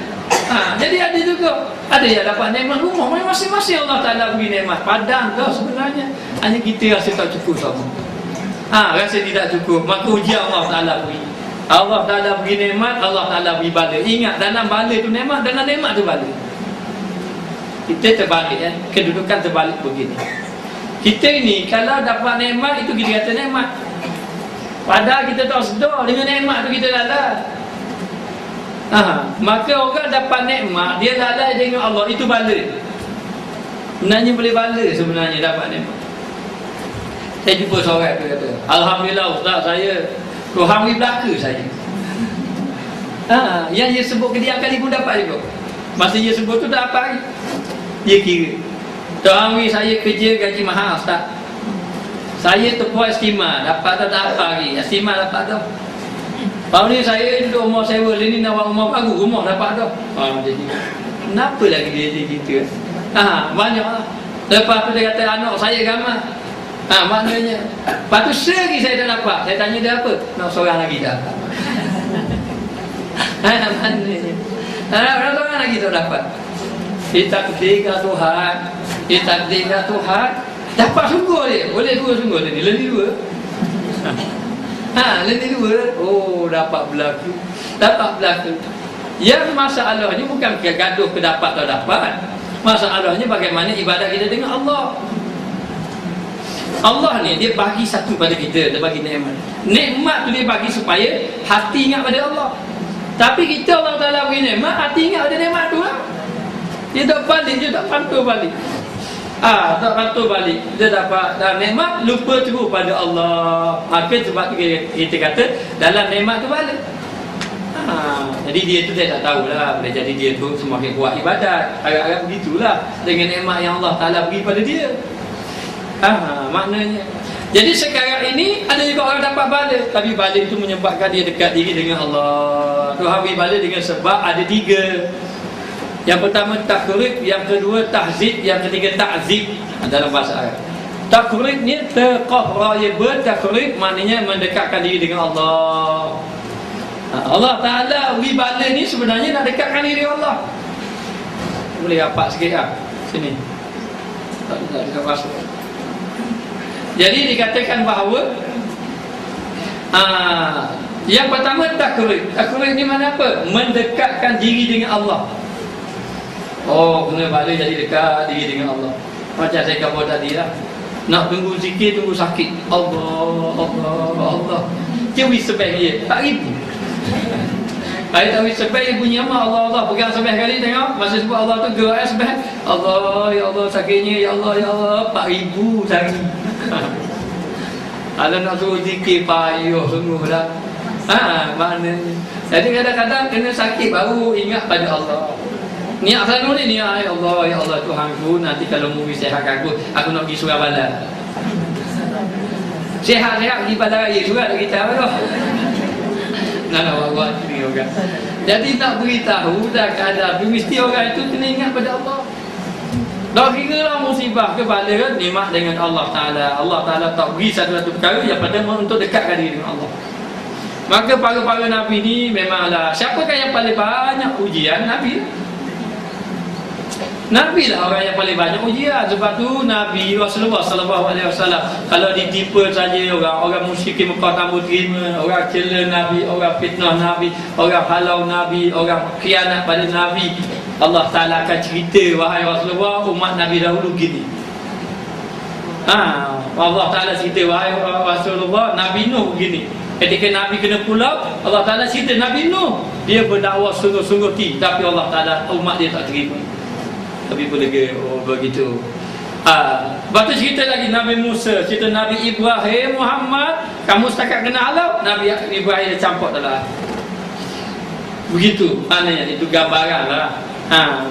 Jadi ada juga, ada yang dapat nikmat rumah, masing-masing Allah Ta'ala beri nikmat. Padang dah sebenarnya, hanya kita rasa tak cukup sama. Rasa tidak cukup, maka ujian Allah Ta'ala beri. Allah Ta'ala beri nikmat, Allah Ta'ala beri bala. Ingat, dalam bala tu nikmat, dalam nikmat tu bala. Kita terbalik kedudukan terbalik begini. Kita ni kalau dapat nikmat, itu kita kata nikmat. Padahal kita tak sedar dengan nikmat tu kita lalai. Maka orang dapat nikmat, dia lalai dengan Allah, itu bala. Sebenarnya boleh bala sebenarnya dapat nikmat. Saya jumpa seorang tu kata, Alhamdulillah Ustaz, saya Tuhan beri belaka saya. Yang dia sebut ke dia kali pun dapat juga. Masa dia sebut tu dah apa hari, dia kira Tuhan beri saya kerja gaji mahal Ustaz, saya terpuas estima, dapat tak apa hari, estima dapat tak. Tahun ni saya duduk rumah sewa, ni nak buat rumah baru, rumah dapat tak. Jadi kenapa lagi dia gitu? Banyak lah. Lepas tu dia kata anak saya gamar. Maknanya lepas tu sehari saya dah dapat. Saya tanya dia apa? Nak seorang lagi dapat. Maknanya orang seorang lagi tak dapat. Ditakdirkan Tuhan, ditakdirkan Tuhan, dapat sungguh dia. Boleh dua sungguh dia ni, lebih dua. Lebih dua. Oh, dapat berlaku. Dapat berlaku. Yang masalahnya bukan gaduh ke dapat atau dapat. Masalahnya bagaimana ibadat kita dengan Allah. Allah ni dia bagi satu pada kita, dia bagi nikmat. Nikmat tu dia bagi supaya hati ingat pada Allah. Tapi kita Allah Ta'ala beri nikmat, hati ingat pada nikmat tu lah. Dia tak balik, dia tak pantul balik. Tak pantul balik. Dia dapat dalam nikmat, lupa terus pada Allah. Maka sebab tu kita kata dalam nikmat tu balik. Jadi dia tu saya tak tahulah. Boleh jadi dia tu semakin kuat ibadat. Agak-agak begitulah dengan nikmat yang Allah Ta'ala beri pada dia. Maknanya. Jadi sekarang ini ada juga orang dapat bala, tapi bala itu menyebabkan dia dekat diri dengan Allah. Tuhan beri bala dengan sebab ada tiga. Yang pertama takrib, yang kedua tahzib, yang ketiga ta'zib dalam bahasa Arab. Takrib ni taqarrab, takrib maknanya mendekatkan diri dengan Allah. Allah Ta'ala beri bala ni sebenarnya nak dekatkan diri Allah. Boleh rapat sikit sini. Tak dekat masuk. Jadi dikatakan bahawa yang pertama takrib. Takrib ni mana apa? Mendekatkan diri dengan Allah. Oh, kena balik jadi dekat diri dengan Allah. Macam saya kata tadi lah, nak tunggu zikir, tunggu sakit. Allah, Allah, Allah. Cewi sebeh dia 4,000. Hari tak sebeh bunyi apa? Allah, Allah. Pegang sebeh kali tengok. Masa sebut Allah tu gerak sebeh. Allah, ya Allah sakitnya, ya Allah, ya Allah. 4,000 sehari. Ada nak suruh zikir payuh sungguh lah. Maknanya. Jadi kadang-kadang kena sakit baru ingat pada Allah. Niat selalu ni niat, ya Allah Tuhanku, nanti kalau movie sehat aku nak pergi surau bala. Sehat-sehat pergi bala raya juga kita apa tu. Nak buat ni orang. Jadi nak beritahu dah keadaan tu, mesti orang itu kena ingat pada Allah. Dah kira lah musibah ke bala kan, nikmat dengan Allah Ta'ala. Allah Ta'ala tak beri satu-satu perkara yang pada untuk dekatkan diri dengan Allah. Maka para-para Nabi ni memanglah, siapakah yang paling banyak ujian? Nabi. Nabi lah orang yang paling banyak ujian. Sebab tu Nabi Rasulullah SAW kalau ditipu saja orang musyrikin Mekah tak mau terima, orang cela Nabi, orang fitnah Nabi, orang halau Nabi, orang khianat pada Nabi, Allah Ta'ala akan cerita, wahai Rasulullah, umat Nabi dahulu gini. Allah Ta'ala cerita, wahai Rasulullah, Nabi Nuh begini. Ketika Nabi kena pulau, Allah Ta'ala cerita Nabi Nuh, dia berdakwah sungguh-sungguh tapi Allah Ta'ala umat dia tak terima. Tapi boleh begitu. Lepas tu cerita lagi Nabi Musa, cerita Nabi Ibrahim, Muhammad, kamu setakat kena halau, Nabi Ibrahim dia campur dalam. Begitu maknanya, itu gambaran lah.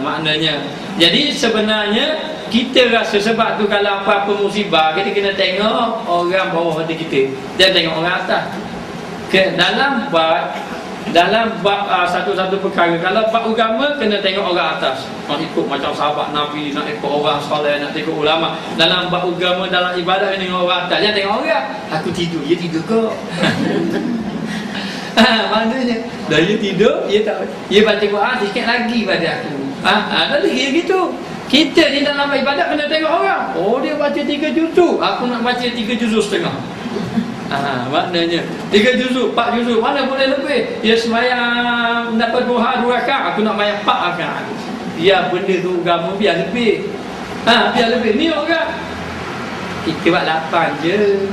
Maknanya. Jadi sebenarnya kita rasa sebab tu kalau apa-apa musibah, kita kena tengok orang bawah hati kita, jangan tengok orang atas. Dalam bab satu-satu perkara, kalau bab agama kena tengok orang atas, nak ikut macam sahabat Nabi, nak ikut orang soleh, nak ikut ulama. Dalam bab agama, dalam ibadah kena tengok orang atas, jangan tengok orang. Aku tidur, dia tidur ke? Maknanya dah dia tidur, dia baca Quran sikit lagi pada aku. Dah lagi gitu. Kita ni dalam ibadat kena tengok orang. Oh, dia baca 3 juzuk, aku nak baca 3 juzuk setengah. Maknanya 3 juzuk, 4 juzuk, mana boleh lebih. Dia sembahyang dapat 2 rakaat, aku nak sembahyang 4 rakaat. Ya, benda tu agama biar lebih. Biar lebih. Ni orang kita buat 8 je.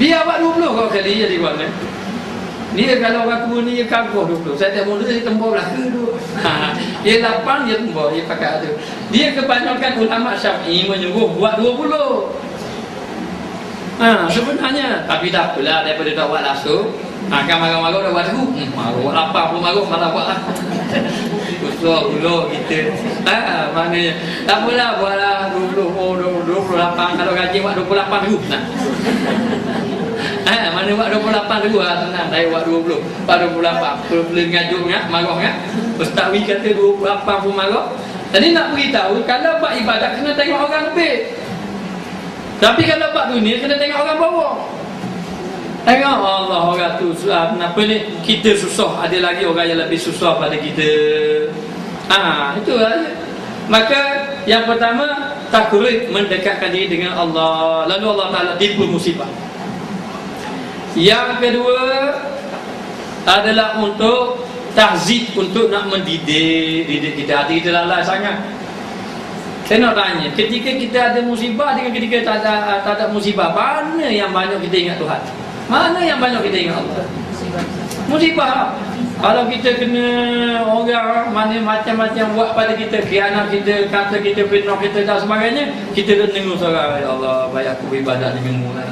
Biar buat 20 kau kali jadi buat ni. Dia kalau orang tua ni dia kagum 20. Saya tak mula dia tembok belaka tu. Dia 8 dia tembok, dia pakai tu. Dia kebanyakan ulama Syafi'i menyuruh buat 20. Sebenarnya tapi tak apalah, daripada tak buat langsung. Kan marah-marah dah buat tu. Buat 8 pun marah malah buat lah. Kusur pula kita. Maknanya tak apalah, buatlah 28. Kalau gaji buat 28 ribu nah. Mana buat 28 ribu senang. Saya buat 20. Buat 28. Boleh ngajuk ngak, marah ngak. Ustaz Wi kata 28 pun marah. Jadi nak beritahu kalau buat ibadat kena tengok orang lebih. Tapi kalau buat dunia kena tengok orang bawah. Tengok Allah orang tu kenapa ni kita susah, ada lagi orang yang lebih susah pada kita. Itu aja. Maka yang pertama takut mendekatkan diri dengan Allah, lalu Allah Ta'ala tipu musibah. Yang kedua adalah untuk tahzib, untuk nak mendidik kita. Hati kita lalai sangat. Saya nak tanya, ketika kita ada musibah dengan ketika tak ada musibah, mana yang banyak kita ingat Tuhan? Mana yang banyak kita ingat Allah? Musibah. Kalau kita kena orang mana macam-macam buat pada kita, khianat kita, kata kita, fitnah kita dan sebagainya, kita dah dengar seorang, ya Allah, baik aku beribadat denganmu lah.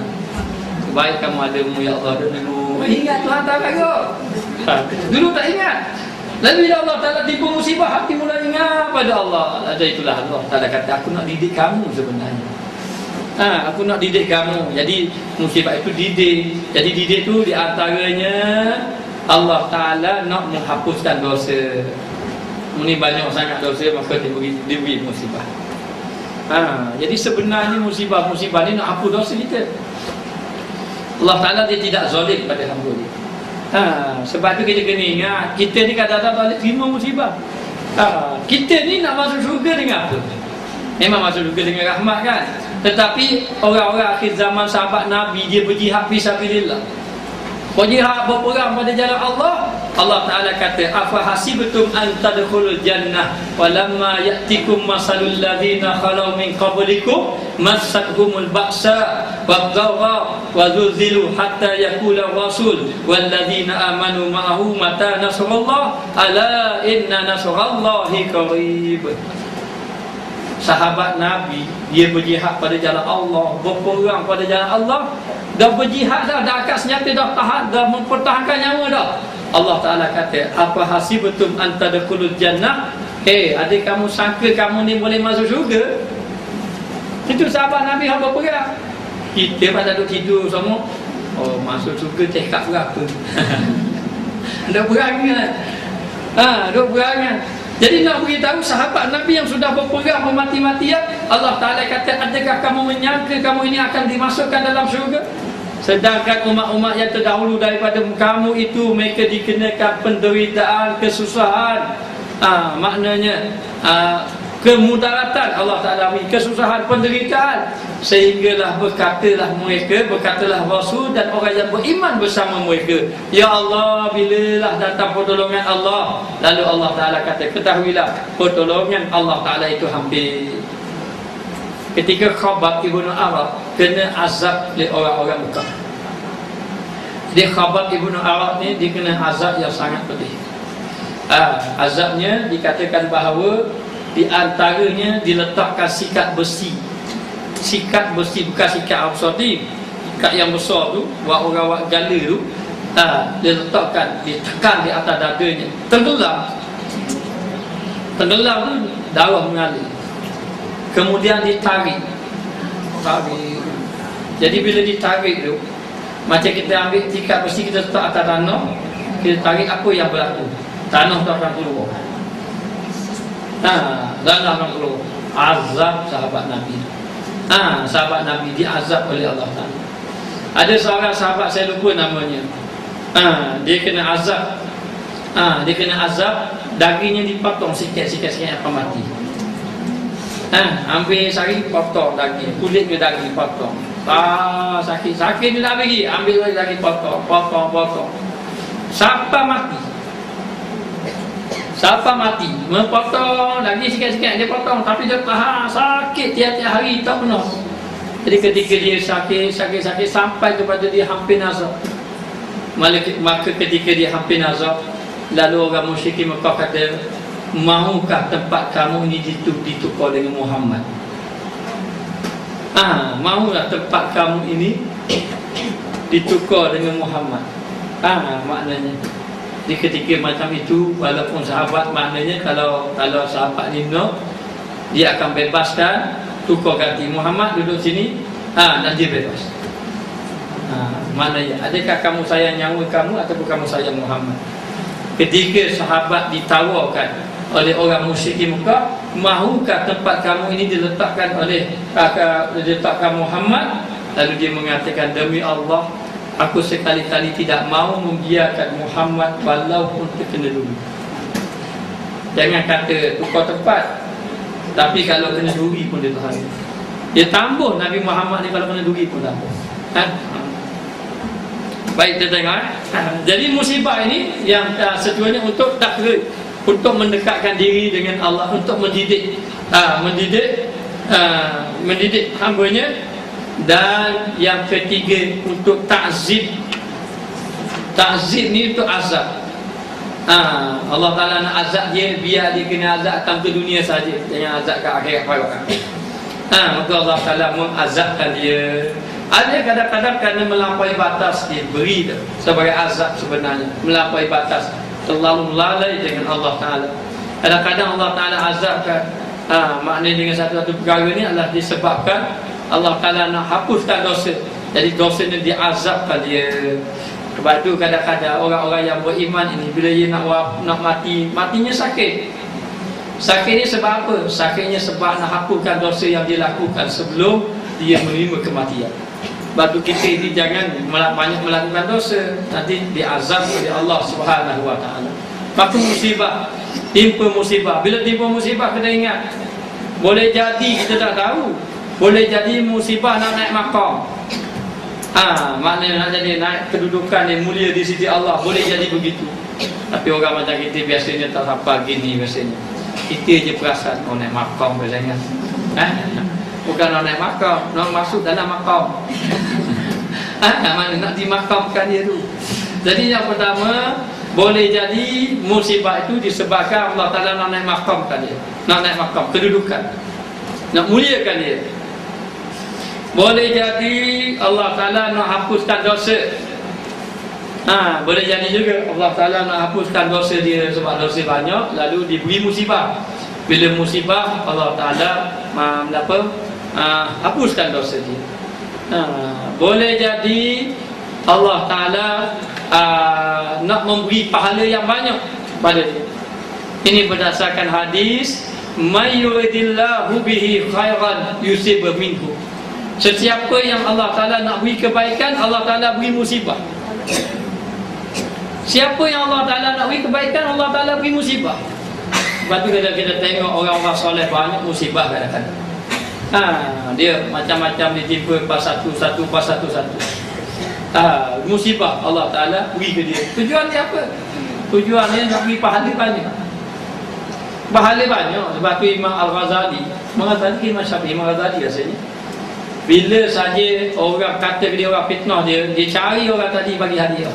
Baik kamu ada mu, ya Allah, denganmu. Ingat Tuhan tak kagak? Dulu tak ingat. Lalu bila Allah Ta'ala tipu musibah, hati mula ingat pada Allah. Jadi itulah Allah Ta'ala kata, aku nak didik kamu sebenarnya. Aku nak didik kamu. Jadi musibah itu didik. Jadi didik itu diantaranya Allah Ta'ala nak menghapuskan dosa. Ini banyak sangat dosa, maka diberi musibah. Jadi sebenarnya musibah-musibah ni nak hapus dosa kita. Allah Ta'ala dia tidak zalim pada hamba dia. Sebab tu kita kena ingat, kita ni kadang-kadang tak boleh terima musibah. Kita ni nak masuk syurga dengan apa? Memang masuk syurga dengan rahmat kan. Tetapi orang-orang akhir zaman sahabat Nabi, dia berjihad fisabilillah, berjihad berperang pada jalan Allah. Allah Ta'ala kata, afa hasibtum an tadkhulul jannah walamma ya'tikum masalul ladzina khalau min qablikum massathumul ba'sa wadh-dharra wa zulzilu hatta yaqula rasul wal ladzina amanu ma'ahu mata nasrullah ala inna nasrallahi qarib. Sahabat Nabi dia berjihad pada jalan Allah, berperang pada jalan Allah, dah berjihad dah akad senjata dah tahan, dah mempertahankan nyawa dah. Allah Ta'ala kata, apa hasibatum an tadkhulul jannah? Adik kamu sangka kamu ni boleh masuk syurga? Itu sahabat Nabi yang berperang. Kita pada duduk tidur semua, masuk syurga cekap berapa? Duk perang kan? Duk perang kan? Jadi nak beritahu sahabat Nabi yang sudah berperang bermati-matian, Allah Ta'ala kata, adakah kamu menyangka kamu ini akan dimasukkan dalam syurga? Sedangkan umat-umat yang terdahulu daripada kamu itu, mereka dikenakan penderitaan, kesusahan, maknanya kemudaratan. Allah Ta'ala beri kesusahan, penderitaan, sehinggalah berkatalah Rasul dan orang yang beriman bersama mereka, ya Allah, bilalah datang pertolongan Allah. Lalu Allah Ta'ala kata, ketahuilah pertolongan Allah Ta'ala itu hampir. Ketika Khabbab ibn Arat kena azab oleh orang-orang Mekah. Jadi Khabbab ibn Arat ni dia kena azab yang sangat pedih. Azabnya dikatakan bahawa di antaranya diletakkan sikat besi. Sikat besi, bukan sikat absorti, sikat yang besar tu, buat orang buat gala tu, diletakkan, ditekan di atas dadanya. Tenggelam tu darah mengalir. Kemudian ditarik. Jadi bila ditarik tu, macam kita ambil sikat besi, kita letak atas tanah, kita tarik, apa yang berlaku? Tanah tu akan keluar. Tanah akan keluar. Azab sahabat Nabi. Sahabat Nabi diazab oleh Allah Ta'ala. Ada seorang sahabat, saya lupa namanya, dia kena azab. Dia kena azab, dagingnya dipotong sikit-sikit akan mati. Ambil sari, potong daging, kulit ke daging, potong. Sakit ni tak bagi, ambil lagi daging, potong. Sampai mati, memotong lagi sikit-sikit dia potong, tapi dia tahan sakit tiap-tiap hari tak pernah. Jadi ketika dia sakit sampai kepada dia hampir nazak, maka ketika dia hampir nazak, lalu orang musyrikin Mekah kata, mahukah tempat kamu ini ditukar dengan Muhammad? Mahulah tempat kamu ini ditukar dengan Muhammad? Maknanya di ketika macam itu, walaupun sahabat, maknanya kalau sahabat ni dia akan bebaskan, tukar ganti Muhammad duduk sini, dan dia bebas. Maknanya, adakah kamu sayang nyawa kamu ataupun kamu sayang Muhammad? Ketika sahabat ditawarkan oleh orang musyrik Mekah, mahukah tempat kamu ini diletakkan Muhammad? Lalu dia mengatakan, demi Allah, aku sekali-kali tidak mau membiarkan Muhammad walaupun terkena duri. Jangan kata tukar tempat, tapi kalau kena duri pun dia tahan. Dia tambah Nabi Muhammad ni, kalau kena duri pun tambah. Baik, kita tengok. Jadi musibah ini yang setuanya untuk takrib, untuk mendekatkan diri dengan Allah, untuk mendidik hambanya. Dan yang ketiga, untuk ta'zib. Ta'zib ni untuk azab. Allah Ta'ala nak azab dia, biar dia kena azab datang ke dunia saja, jangan azab ke akhirat barat. Maka Allah Ta'ala mengazabkan dia. Ada kadang-kadang kerana melampaui batas, dia beri sebagai azab sebenarnya, melampaui batas, terlalu lalai dengan Allah Ta'ala. Kadang-kadang Allah Ta'ala azabkan, maknanya dengan satu-satu perkara ni adalah disebabkan Allah Ta'ala nak hapuskan dosa. Jadi dosa ni diazabkan dia. Sebab tu kadang-kadang orang-orang yang beriman ini, bila dia nak mati, matinya sakit. Sakit ni sebab apa? Sakitnya sebab nak hapuskan dosa yang dia lakukan sebelum dia menerima kematian. Sebab tu kita ini jangan banyak melakukan dosa, nanti diazab oleh Allah Subhanahu Wa Ta'ala. Maka musibah, timpa musibah. Bila timpa musibah, kita ingat, boleh jadi kita tak tahu, boleh jadi musibah nak naik makam. Maknanya nak jadi naik kedudukan yang mulia di sisi Allah, boleh jadi begitu. Tapi orang macam kita biasanya tak sampai gini biasanya. Kita je perasan, naik makam biasanya. Bukan naik makam, nak masuk dalam makam. Mana nak dimakamkan dia tu. Jadi yang pertama, boleh jadi musibah itu disebabkan Allah Ta'ala nak naik makamkan dia, nak naik makam, kedudukan, nak muliakan dia. Boleh jadi Allah Ta'ala nak hapuskan dosa. Boleh jadi juga Allah Ta'ala nak hapuskan dosa dia sebab dosa banyak, lalu diberi musibah. Bila musibah, Allah Ta'ala hapuskan dosa dia. Boleh jadi Allah Ta'ala nak memberi pahala yang banyak pada dia. Ini berdasarkan hadis, may yuridillahu bihi khairan yusib minhu. Sesiapa yang Allah Ta'ala nak beri kebaikan, Allah Ta'ala beri musibah. Siapa yang Allah Ta'ala nak beri kebaikan, Allah Ta'ala beri musibah. Sebab tu kalau kita tengok orang-orang soleh banyak musibah kadang-kadang. Dia macam-macam ditimpa pas satu. Musibah Allah Ta'ala beri ke dia. Tujuan dia apa? Tujuan dia nak beri pahala banyak. Pahala banyak. Sebab tu Imam Al-Ghazali mengatakan, Imam Syafi'i, Imam Ghazali rasanya, bila saja orang kata dia, orang fitnah dia, dia cari orang tadi bagi hadiah.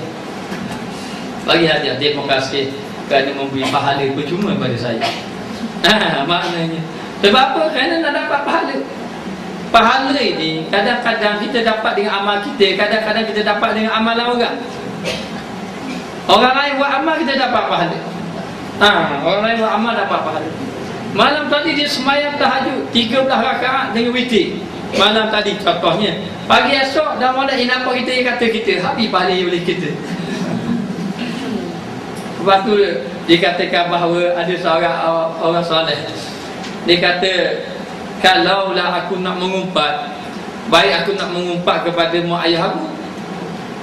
Bagi hadiah, terima kasih kerana memberi pahala percuma kepada saya. Maknanya sebab apa? Kerana nak dapat pahala. Pahala ini kadang-kadang kita dapat dengan amal kita, kadang-kadang kita dapat dengan amalan orang. Orang lain buat amal, kita dapat pahala. Orang lain buat amal, dapat pahala. Malam tadi dia sembahyang tahajud 13 rakaat dengan witir. Malam tadi contohnya, pagi esok dah malam apa kita kata kita habis pahala oleh kita. Sebab tu dikatakan bahawa ada seorang orang soleh, dia kata, kalaulah aku nak mengumpat, baik aku nak mengumpat kepada mak ayah aku.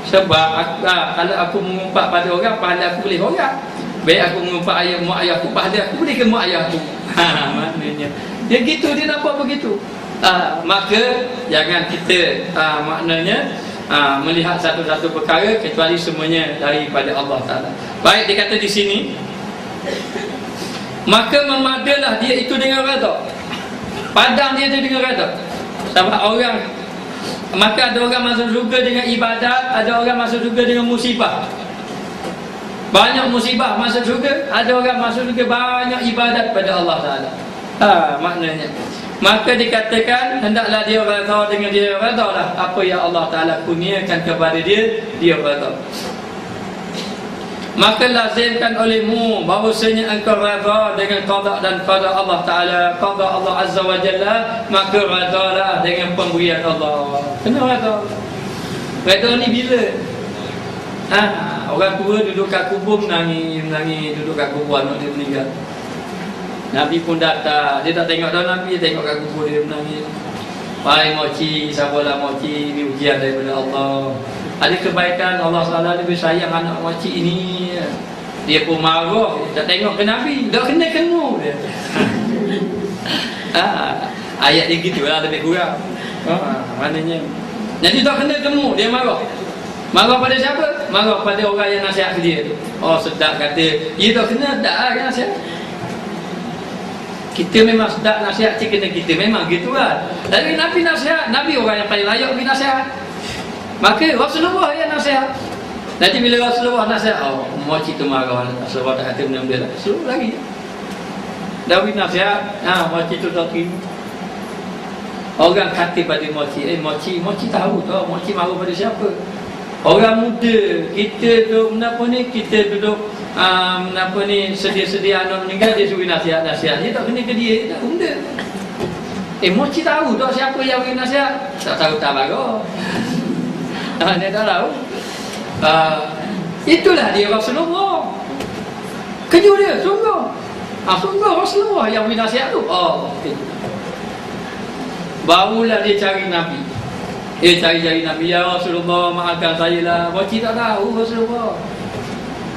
Sebab kalau aku mengumpat pada orang, pahala aku boleh orang. Baik aku mengumpat mak ayah aku, pahala aku boleh ke mak ayah aku. Maknanya dia gitu, dia nampak begitu. Maka jangan kita melihat satu-satu perkara kecuali semuanya daripada Allah Ta'ala. Baik, dia kata di sini, maka memadalah dia itu dengan redha. Padang dia itu dengan redha. Sebab orang, maka ada orang masuk surga dengan ibadat, ada orang masuk surga dengan musibah. Banyak musibah masuk surga, ada orang masuk surga banyak ibadat pada Allah Ta'ala. Maknanya, maka dikatakan hendaklah dia redha dengan dia redha lah apa yang Allah Ta'ala kurniakan kepada dia, dia redha. Maka lazimkan olehmu bahawasanya engkau redha dengan qada dan qada Allah Ta'ala, qada Allah Azza wa Jalla, maka redhalah dengan pemberian Allah. Kena redha. Redha ni bila? Orang tua duduk kat kubur menangis, duduk kat kubur anak dia meninggal. Nabi pun datang, dia tak tengok dah Nabi, tengok kat kubur dia menangis. Hai moci, sabarlah moci, ini ujian daripada Allah. Ada kebaikan, Allah SWT lebih sayang anak moci ini. Dia pun marah, tak tengok ke Nabi, tak kena kemu dia. Ayat dia gitu lah, lebih kurang. Maknanya jadi tak kena kemu, dia marah. Marah pada siapa? Marah pada orang yang nasihat ke dia tu. Oh sedap kata, dia tak kena, tak lah nasihat. Kita memang sedap nasihat kena kita, memang gitu kan. Tapi Nabi nasihat, Nabi orang yang paling layak beri nasihat. Maka Rasulullah yang nasihat. Nanti bila Rasulullah nasihat, oh moci tu marah, Rasulullah tak kata benda-benda lah, suruh lagi. Dah beri nasihat, moci tu tak terima. Orang kata pada moci, moci tahu tau, moci marah pada siapa. Orang muda, kita duduk kita duduk sedia-sedia anak meninggal, dia suruh nasihat-nasihat. Dia tak kena ke dia, tak benda. Moci tahu tak siapa yang beri nasihat? Tak tahu, tak marah. Dia tak tahu. Itulah dia Rasulullah. Keju dia, sungguh. Sungguh Rasulullah yang beri nasihat tu. Barulah dia cari Nabi. Dia cari Nabi, ya Rasulullah, maafkan saya lah. Moci tak tahu Rasulullah.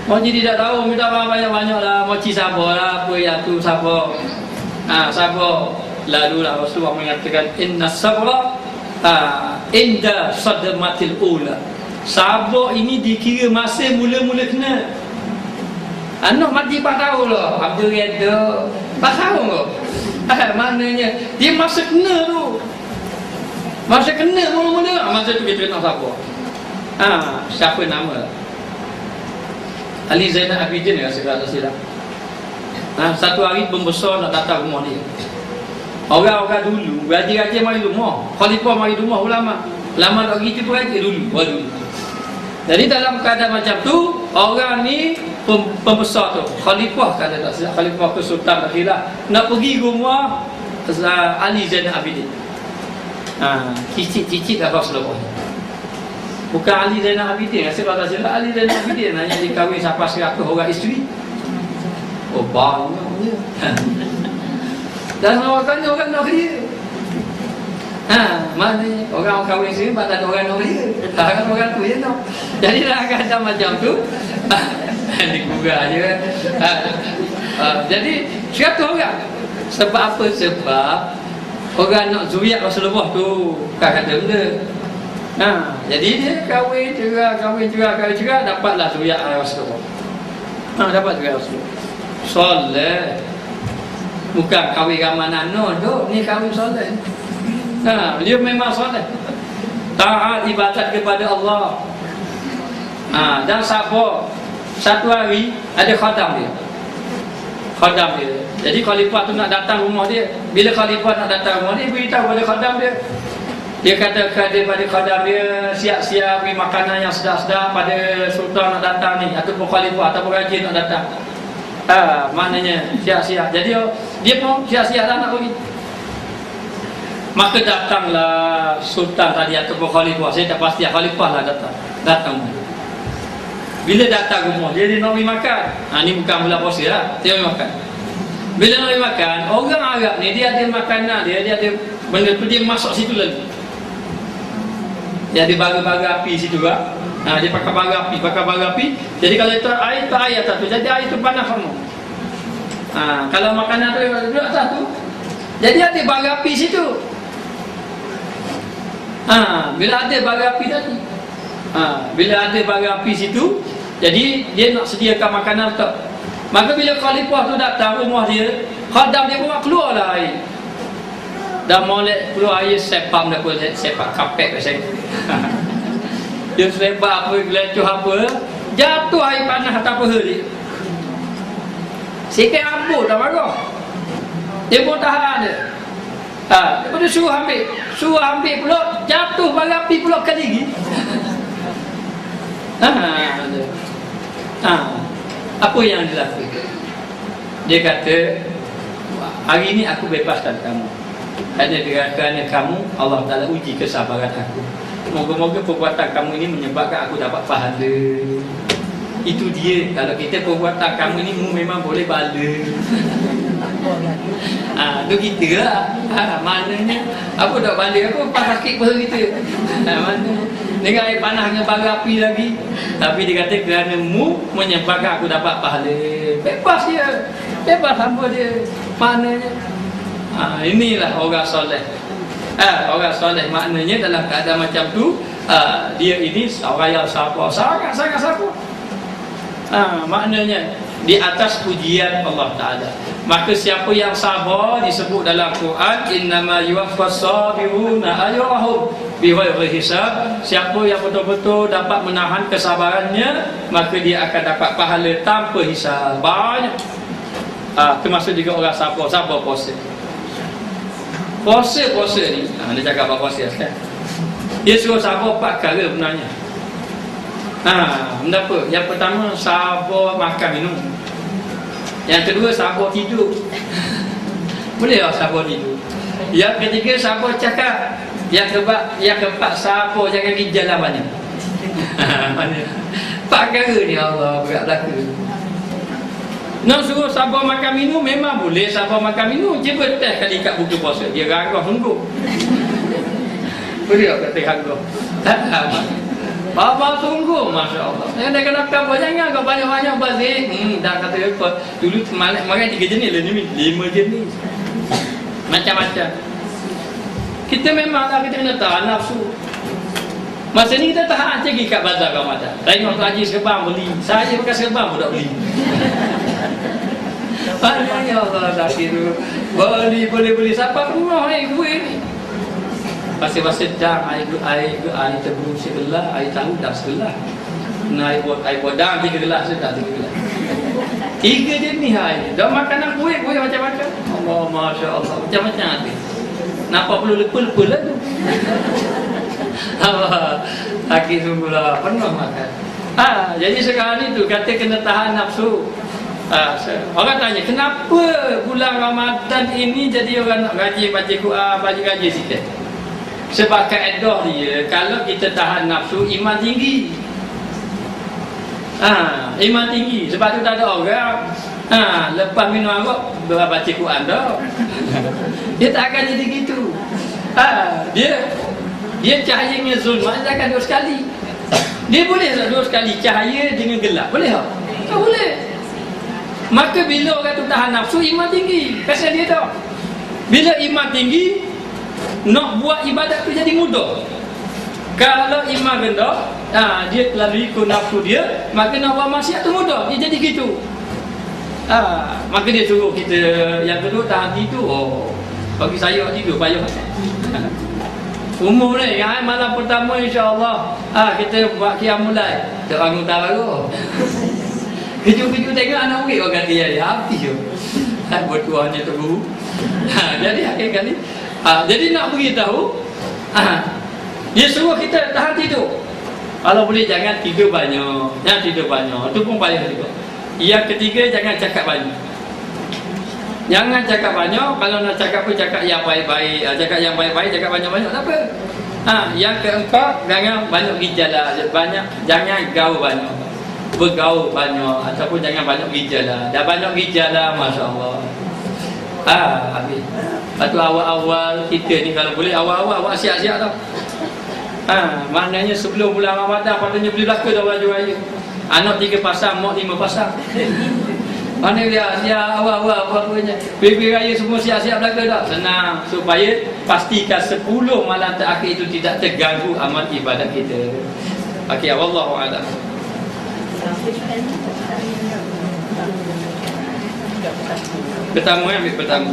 Moci tidak tahu, minta maaf banyak-banyak lah. Moci sabar lah, apa yang tu sabar. Sabar. Lalulah Rasulullah mengatakan, inna sabra inda sadmatil ula. Sabar ini dikira masa mula-mula kena. Anak mati 4 tahun lah, apa reda 4 tahun lah. Maknanya dia masa kena tu. Masa kena mula-mula, masa tu kita kena sabar. Siapa nama? Ali Zainal Abidin rasa tak silap. Satu hari pembesar nak datang rumah dia. Orang-orang dulu, raja-raja mari rumah, khalifah mari rumah ulama. Lama tak gitu pun raja dulu. Jadi dalam keadaan macam tu, orang ni pembesar tu, khalifah kalau tak silap, khalifah tu sultan tak silap, nak pergi rumah Ali Zainal Abidin. Cicit dah Rasulullah. Bukan Ali Zainal Abidin, saya kalau tak silap Ali Zainal Abidin hanya dikahwin sampai 100 orang isteri. Oh banyak. Dan orang nak dia. Maknanya orang kahwin sini tak ada orang nak dia. Orang tu je tau. Jadi dalam keadaan macam tu digurau je kan. Jadi 100 orang. Sebab apa? Sebab orang nak zuriat Rasulullah tu kata benda. Jadi dia kahwin cerah dapatlah zuriat Rasulullah. Dapat zuriat Rasulullah. Soleh. Bukan kahwin Ramanano tu, ni kahwin soleh. Dia memang soleh, taat ibadat kepada Allah. Dan sabar. Satu hari ada khadam dia. Jadi khalifah tu nak datang rumah dia. Bila khalifah nak datang rumah dia, beritahu pada khadam dia. Dia kata kepada khadam dia, siap-siap beri makanan yang sedap-sedap pada sultan nak datang ni, ataupun khalifah ataupun raja nak datang. Maknanya siap-siap. Jadi dia pun siap-siap lah nak pergi. Maka datanglah sultan tadi ataupun khalifah. Saya tak pasti khalifah lah datang. Bila datang rumah dia nak pergi makan. Ni bukan bulan puasa lah, dia pergi makan. Bila nak pergi makan, orang Arab ni dia ada makanan dia ada benda tu, dia masuk situ lagi. Dia ada bara-bara api situ lah. Dia pakai bara api. Jadi kalau itu air atas tu, jadi air tu panas semua. Kalau makanan tu duduk atas tu, jadi ada bara api situ. Bila ada bara api tadi, bila ada bara api situ, jadi dia nak sediakan makanan tu. Maka bila khalifah tu datang rumah dia, khadam dia buat keluarlah air. Dah molek keluar air, sepak kapek saya. Dia sepak apa, gelecuh apa, jatuh air panas atas peha dia. Sikit ampun tak marah. Dia pun tahan dia. Dia pun suruh ambil pula, jatuh bara api pula kali lagi. Apa yang dilakukan? Dia kata, hari ini aku bebaskan kamu. Kerana kamu, Allah Ta'ala uji kesabaran aku. Moga-moga perbuatan kamu ini menyebabkan aku dapat pahala. Itu dia. Kalau kita perbuatan kamu ini memang boleh bala. Tu kita lah. Maknanya apa tak bala, apa pas sakit peha kita. Mana dengan air panas dengan bara api lagi. Tapi dia kata kerana mu menyebabkan aku dapat pahala. Bebas dia. Bebas hamba dia. Maknanya inilah orang soleh. Orang soleh maknanya dalam keadaan macam tu, dia ini orang yang sabar, sangat sabar. Maknanya di atas ujian Allah Ta'ala. Maka siapa yang sabar disebut dalam Quran, innama yuwaffas sabiruna ajrahum bighairi hisab. Siapa yang betul-betul dapat menahan kesabarannya, maka dia akan dapat pahala tanpa hisab. Banyak. Termasuk juga orang sabar puasa. Puasa ni, dia cakap apa puasa kan? Dia suruh sabar 4 perkara benarnya. Benda apa? Yang pertama, sabar makan minum. Yang kedua, sabar tidur. Boleh lah sabar tidur. Yang ketiga, sabar cakap. Yang keempat, sabar jangan pergi jalan banyak. Mana? 4 perkara ni Allah berat belaka. Nak suruh sabar makan minum, memang boleh sabar makan minum. Cuba test kali kat buku puasa, dia garah sungguh. Boleh tak kata garah? Bapa sungguh, Masya Allah. Dia kena kabar, jangan kau banyak-banyak bazir. Dah kata apa, dulu makan 3 jenis lah ni, 5 jenis. Macam-macam. Kita memang tak, kita kena tahan nafsu. Masa ni kita tahan je pergi kat bazar Ramadan. Tengok tu Haji serban beli. Saya pakai serban pun tak beli. Ya Allah, dah kira boleh beli siapa rumah ni kuih ni. Pasal dah air tebu sebelah, air tahu dah sebelah. Air bodang 3 gelas dah 3 gelas. 3 jenis air. Dah makanan kuih macam-macam. Allah, Masya Allah, macam-macam hati. Nampak perlu lepa lah tu. Laki sungguhlah penuh makan. Jadi sekarang itu kata kena tahan nafsu. Orang tanya, kenapa bulan Ramadan ini jadi orang nak rajin baca Quran, baca-baca sikit? Sebab kaedah dia, kalau kita tahan nafsu, iman tinggi. Iman tinggi. Sebab tu tak ada orang lepas minum arak baca Quran dah. Dia tak akan jadi gitu. Dia cahayanya zulmat, dia akan 2 sekali. Dia boleh tak 2 sekali cahaya dengan gelap? Boleh tak? Tak boleh. Maka bila orang tu tahan nafsu, iman tinggi. Pasal dia tahu, bila iman tinggi, nak buat ibadat tu jadi mudah. Kalau iman rendah, dia lalui ikut nafsu dia, maka nak buat maksiat tu mudah. Dia jadi gitu. Maka dia suruh kita yang kedua tahan tidur. Bagi saya tidur payah. Umur ni malam pertama insya-Allah kita buat qiyam mulai. Tak bangun tak baru. Kejut-kejut tengok anak murid orang kata dia habis tu. Bertuahnya tu guru. Jadi akhir kali jadi nak beritahu dia suruh kita tahan tidur. Kalau boleh jangan tidur banyak. Jangan tidur banyak. Itu pun payah juga. Yang ketiga, jangan cakap banyak. Jangan cakap banyak. Kalau nak cakap pun cakap yang baik-baik. Cakap yang baik-baik, cakap banyak-banyak tak apa. Yang keempat, jangan banyak gejala. Jangan gaul banyak. Bergaul banyak ataupun jangan banyak gejala. Dah banyak gejala, masya-Allah. Habis. Lepas tu awal-awal kita ni kalau boleh awal-awal awak siap-siap tau. Maknanya sebelum bulan Ramadan patutnya beli belaka dah baju raya. Anak 3 pasang, mak 5 pasang. Mana dia siap awal-awal apa-apanya. Beli raya semua siap-siap belaka dah. Senang supaya pastikan 10 malam terakhir itu tidak terganggu amal ibadat kita. Okey, wallahu a'lam. Pertama ambil pertama.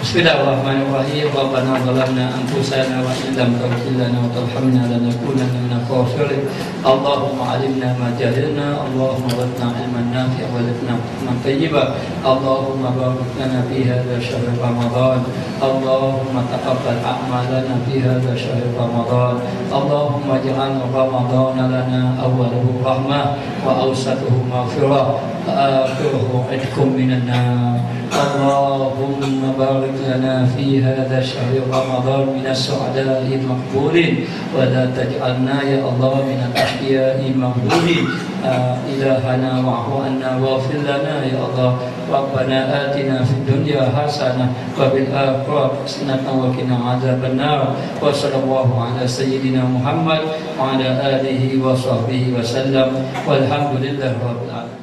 Bismillahirrahmanirrahim. Rabbana zalamna anfusana wa in lam taghfir lana wa tarhamna lanakunanna minal khasirin. Allahumma 'allimna ma jahilna, Allahumma zidna 'ilman nafi'an wa zidna hukman tayyiban. Allahumma barik lana fi hadha syahr Ramadan. Allahumma taqabbal a'malana fi hadha syahr Ramadan. Allahumma ij'al Ramadan lana awwaluhu rahmah wa awsatuhu maghfirah wa akhiruhu 'idkum minan nar. Allahumma barik لنا في هذا الشهر رمضان من السعداء المقبولين ولا تجعلنا يا الله من الأشقياء المغضوبين. إلهنا واعف عنا واغفر لنا يا الله. ربنا آتنا في الدنيا حسنة وفي الآخرة حسنة وقنا عذاب النار. وصلى الله على سيدنا محمد وعلى آله وصحبه وسلم والحمد لله رب العالمين.